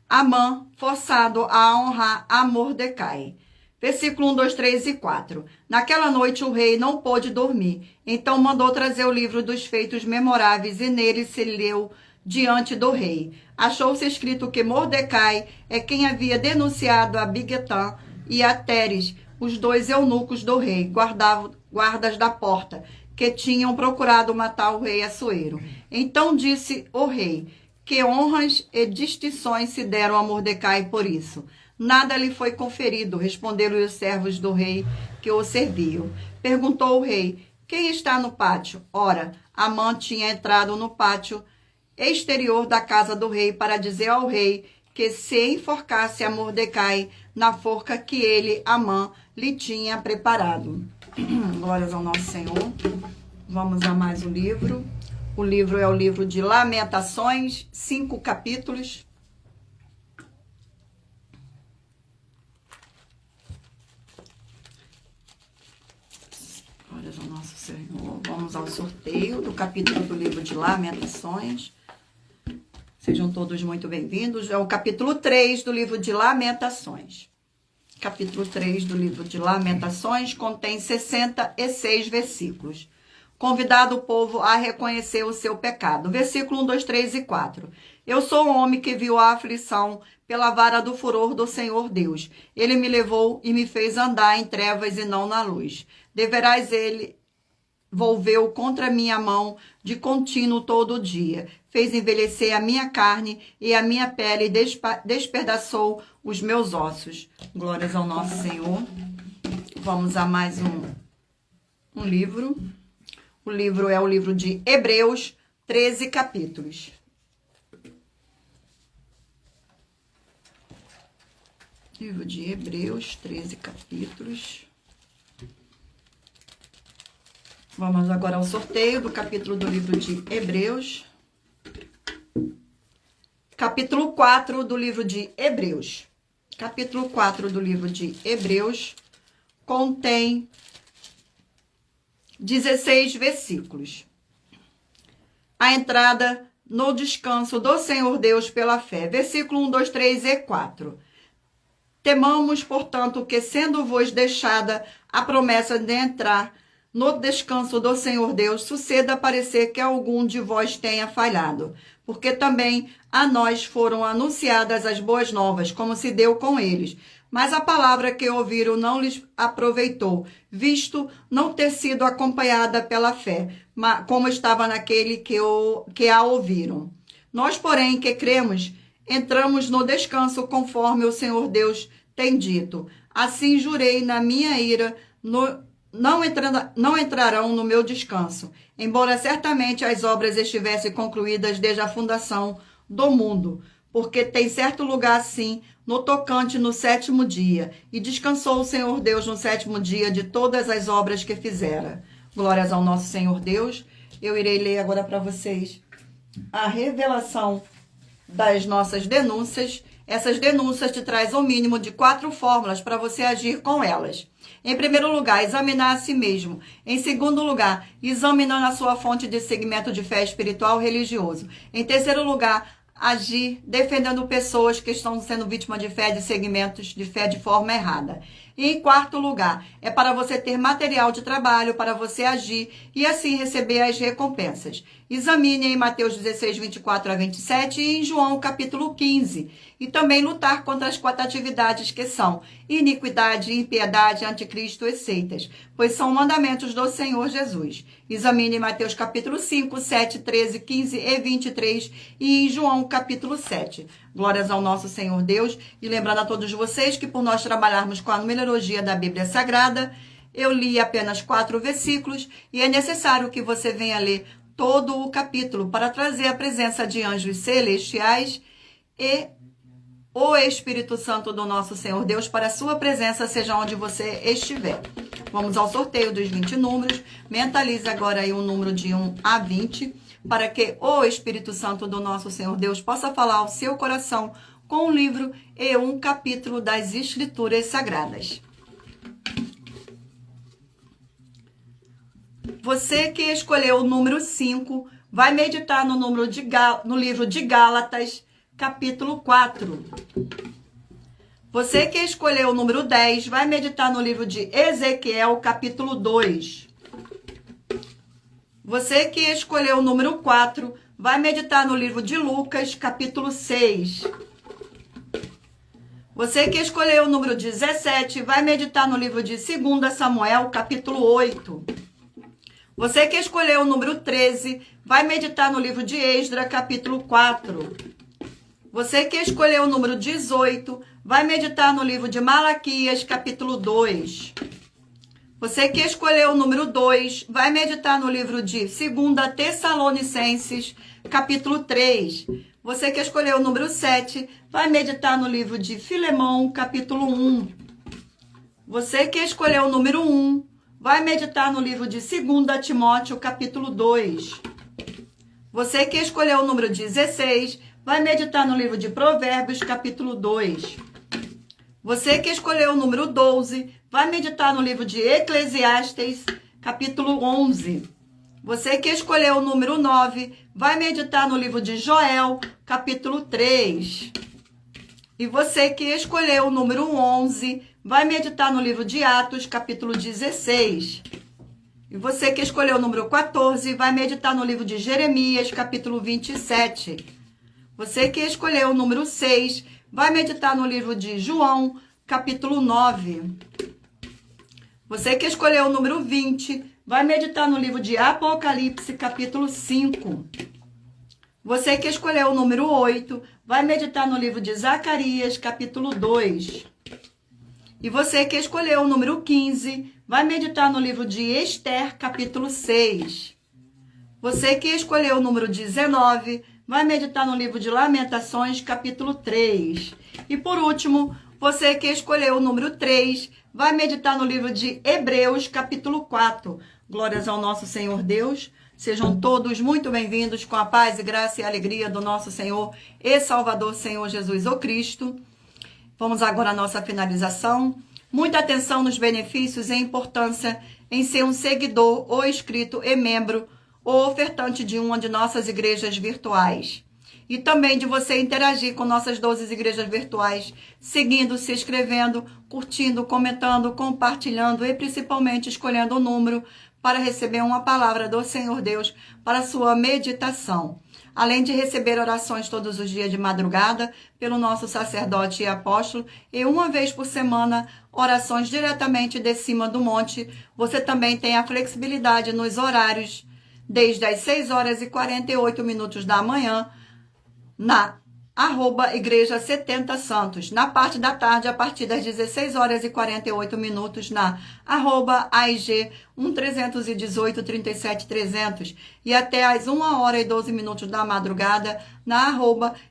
Amã, forçado a honrar a Mordecai. Versículo 1, 2, 3 e 4. Naquela noite o rei não pôde dormir, então mandou trazer o livro dos feitos memoráveis e nele se leu diante do rei. Achou-se escrito que Mordecai é quem havia denunciado a Bigtã e a Teres, os dois eunucos do rei, guardas da porta, que tinham procurado matar o rei Assuero. Então disse o rei, que honras e distinções se deram a Mordecai por isso. Nada lhe foi conferido, responderam os servos do rei que o serviam. Perguntou o rei, quem está no pátio? Ora, Amã tinha entrado no pátio exterior da casa do rei para dizer ao rei que se enforcasse a Mordecai na forca que ele, Amã, lhe tinha preparado. Glórias ao nosso Senhor. Vamos a mais um livro. O livro é o livro de Lamentações, 5 capítulos. Glórias ao nosso Senhor. Vamos ao sorteio do capítulo do livro de Lamentações. Sejam todos muito bem-vindos. É o capítulo 3 do livro de Lamentações. Capítulo 3 do livro de Lamentações contém 66 versículos. Convidado o povo a reconhecer o seu pecado. Versículo 1, 2, 3 e 4. Eu sou um homem que viu a aflição pela vara do furor do Senhor Deus. Ele me levou e me fez andar em trevas e não na luz. Deverás ele volveu contra minha mão de contínuo todo o dia. Fez envelhecer a minha carne e a minha pele despedaçou os meus ossos. Glórias ao nosso Senhor. Vamos a mais um livro. O livro é o livro de Hebreus, 13 capítulos. Livro de Hebreus, 13 capítulos. Vamos agora ao sorteio do capítulo do livro de Hebreus. Capítulo 4 do livro de Hebreus. Capítulo 4 do livro de Hebreus contém 16 versículos. A entrada no descanso do Senhor Deus pela fé. Versículo 1, 2, 3 e 4. Temamos, portanto, que sendo-vos deixada a promessa de entrar no descanso do Senhor Deus, suceda parecer que algum de vós tenha falhado, porque também a nós foram anunciadas as boas novas, como se deu com eles. Mas a palavra que ouviram não lhes aproveitou, visto não ter sido acompanhada pela fé, como estava naquele que a ouviram. Nós, porém, que cremos, entramos no descanso conforme o Senhor Deus tem dito. Assim jurei na minha ira, não entrarão no meu descanso, embora certamente as obras estivessem concluídas desde a fundação do mundo, porque tem certo lugar assim no tocante no 7º dia, e descansou o Senhor Deus no 7º dia de todas as obras que fizera. Glórias ao nosso Senhor Deus. Eu irei ler agora para vocês a revelação das nossas denúncias. Essas denúncias te trazem um mínimo de 4 fórmulas para você agir com elas. Em primeiro lugar, examinar a si mesmo. Em segundo lugar, examinando a sua fonte de segmento de fé espiritual religioso. Em terceiro lugar, agir defendendo pessoas que estão sendo vítimas de fé, de segmentos de fé de forma errada. E em quarto lugar, é para você ter material de trabalho, para você agir e assim receber as recompensas. Examine em Mateus 16, 24 a 27 e em João capítulo 15. E também lutar contra as 4 atividades que são iniquidade, impiedade, anticristo e seitas, pois são mandamentos do Senhor Jesus. Examine em Mateus capítulo 5, 7, 13, 15 e 23 e em João capítulo 7. Glórias ao nosso Senhor Deus. E lembrando a todos vocês que por nós trabalharmos com a numerologia da Bíblia Sagrada, eu li apenas 4 versículos e é necessário que você venha ler todo o capítulo para trazer a presença de anjos celestiais e o Espírito Santo do nosso Senhor Deus para a sua presença, seja onde você estiver. Vamos ao sorteio dos 20 números. Mentalize agora aí um número de 1 a 20, para que o Espírito Santo do nosso Senhor Deus possa falar ao seu coração com um livro e um capítulo das Escrituras Sagradas. Você que escolheu o número 5, vai meditar no livro de Gálatas, capítulo 4. Você que escolheu o número 10, vai meditar no livro de Ezequiel, capítulo 2. Você que escolheu o número 4, vai meditar no livro de Lucas, capítulo 6. Você que escolheu o número 17, vai meditar no livro de 2 Samuel, capítulo 8. Você que escolheu o número 13, vai meditar no livro de Esdras, capítulo 4. Você que escolheu o número 18, vai meditar no livro de Malaquias, capítulo 2. Você que escolheu o número 2, vai meditar no livro de 2 Tessalonicenses, capítulo 3. Você que escolheu o número 7, vai meditar no livro de Filemão, capítulo 1. Você que escolheu o número 1, vai meditar no livro de 2 Timóteo, capítulo 2. Você que escolheu o número 16, vai meditar no livro de Provérbios, capítulo 2. Você que escolheu o número 12, vai meditar no livro de Eclesiastes, capítulo 11. Você que escolheu o número 9, vai meditar no livro de Joel, capítulo 3. E você que escolheu o número 11, vai meditar no livro de Atos, capítulo 16. E você que escolheu o número 14, vai meditar no livro de Jeremias, capítulo 27. Você que escolheu o número 6, vai meditar no livro de João, capítulo 9. Você que escolheu o número 20, vai meditar no livro de Apocalipse, capítulo 5. Você que escolheu o número 8, vai meditar no livro de Zacarias, capítulo 2. E você que escolheu o número 15, vai meditar no livro de Esther, capítulo 6. Você que escolheu o número 19, vai meditar no livro de Lamentações, capítulo 3. E por último, você que escolheu o número 3, vai meditar no livro de Hebreus, capítulo 4. Glórias ao nosso Senhor Deus. Sejam todos muito bem-vindos com a paz e graça e alegria do nosso Senhor e Salvador, Senhor Jesus, o Cristo. Vamos agora à nossa finalização. Muita atenção nos benefícios e importância em ser um seguidor ou inscrito e membro ou ofertante de uma de nossas igrejas virtuais. E também de você interagir com nossas 12 igrejas virtuais, seguindo, se inscrevendo, curtindo, comentando, compartilhando e principalmente escolhendo o número para receber uma palavra do Senhor Deus para a sua meditação. Além de receber orações todos os dias de madrugada pelo nosso sacerdote e apóstolo e uma vez por semana orações diretamente de cima do monte, você também tem a flexibilidade nos horários desde as 6h48 da manhã na @Igreja 70 Santos. Na parte da tarde, a partir das 16h48 na @AIG 1318-37300 e até às 1h12 da madrugada na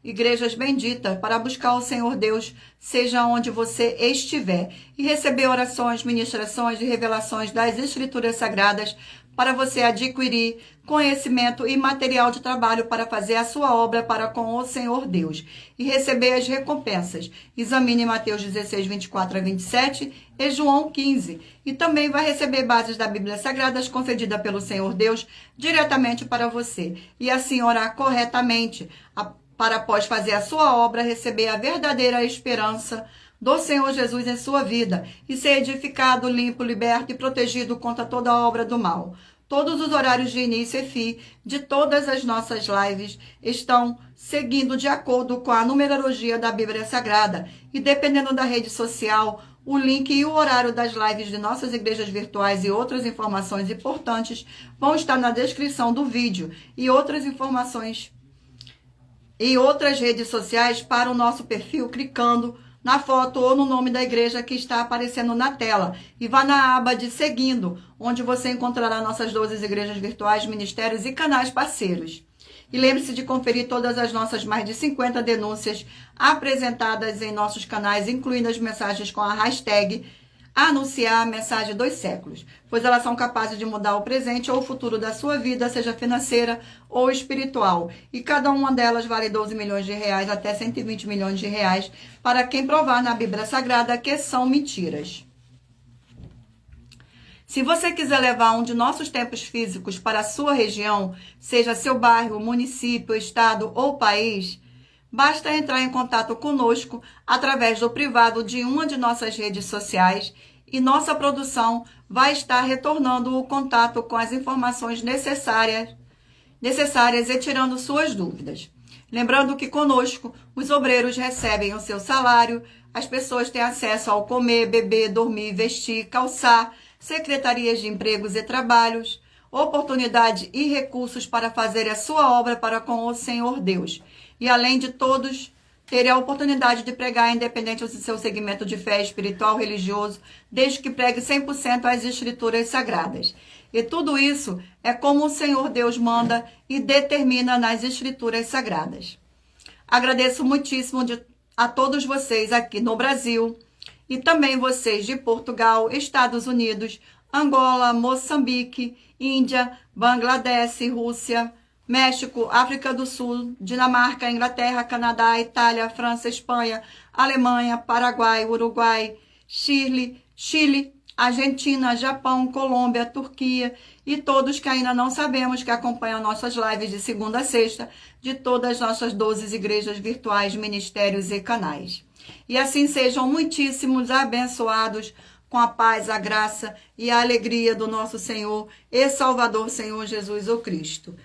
@Igrejas Bendita, para buscar o Senhor Deus, seja onde você estiver, e receber orações, ministrações e revelações das Escrituras Sagradas, para você adquirir conhecimento e material de trabalho para fazer a sua obra para com o Senhor Deus e receber as recompensas. Examine Mateus 16, 24 a 27 e João 15. E também vai receber bases da Bíblia Sagrada concedida pelo Senhor Deus diretamente para você. E assim orar corretamente para, após fazer a sua obra, receber a verdadeira esperança do Senhor Jesus em sua vida e ser edificado, limpo, liberto e protegido contra toda a obra do mal. Todos os horários de início e fim de todas as nossas lives estão seguindo de acordo com a numerologia da Bíblia Sagrada. E dependendo da rede social, o link e o horário das lives de nossas igrejas virtuais e outras informações importantes vão estar na descrição do vídeo. E outras informações e outras redes sociais para o nosso perfil, clicando na foto ou no nome da igreja que está aparecendo na tela. E vá na aba de Seguindo, onde você encontrará nossas 12 igrejas virtuais, ministérios e canais parceiros. E lembre-se de conferir todas as nossas mais de 50 denúncias apresentadas em nossos canais, incluindo as mensagens com a hashtag anunciar a mensagem dos séculos, pois elas são capazes de mudar o presente ou o futuro da sua vida, seja financeira ou espiritual. E cada uma delas vale 12 milhões de reais até 120 milhões de reais para quem provar na Bíblia Sagrada que são mentiras. Se você quiser levar um de nossos templos físicos para a sua região, seja seu bairro, município, estado ou país, basta entrar em contato conosco através do privado de uma de nossas redes sociais e nossa produção vai estar retornando o contato com as informações necessárias e tirando suas dúvidas. Lembrando que conosco os obreiros recebem o seu salário, as pessoas têm acesso ao comer, beber, dormir, vestir, calçar, secretarias de empregos e trabalhos, oportunidade e recursos para fazer a sua obra para com o Senhor Deus. E além de todos, terem a oportunidade de pregar independente do seu segmento de fé espiritual, religioso, desde que pregue 100% as escrituras sagradas. E tudo isso é como o Senhor Deus manda e determina nas escrituras sagradas. Agradeço muitíssimo a todos vocês aqui no Brasil e também vocês de Portugal, Estados Unidos, Angola, Moçambique, Índia, Bangladesh, Rússia, México, África do Sul, Dinamarca, Inglaterra, Canadá, Itália, França, Espanha, Alemanha, Paraguai, Uruguai, Chile, Argentina, Japão, Colômbia, Turquia e todos que ainda não sabemos que acompanham nossas lives de segunda a sexta de todas as nossas 12 igrejas virtuais, ministérios e canais. E assim sejam muitíssimos abençoados com a paz, a graça e a alegria do nosso Senhor e Salvador, Senhor Jesus o Cristo.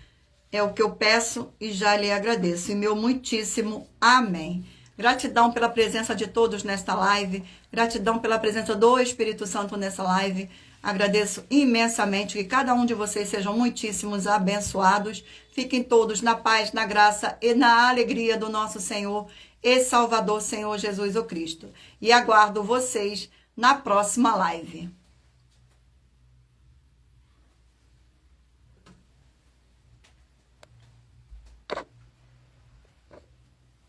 É o que eu peço e já lhe agradeço. E meu muitíssimo amém. Gratidão pela presença de todos nesta live. Gratidão pela presença do Espírito Santo nessa live. Agradeço imensamente que cada um de vocês sejam muitíssimos abençoados. Fiquem todos na paz, na graça e na alegria do nosso Senhor e Salvador, Senhor Jesus o Cristo. E aguardo vocês na próxima live.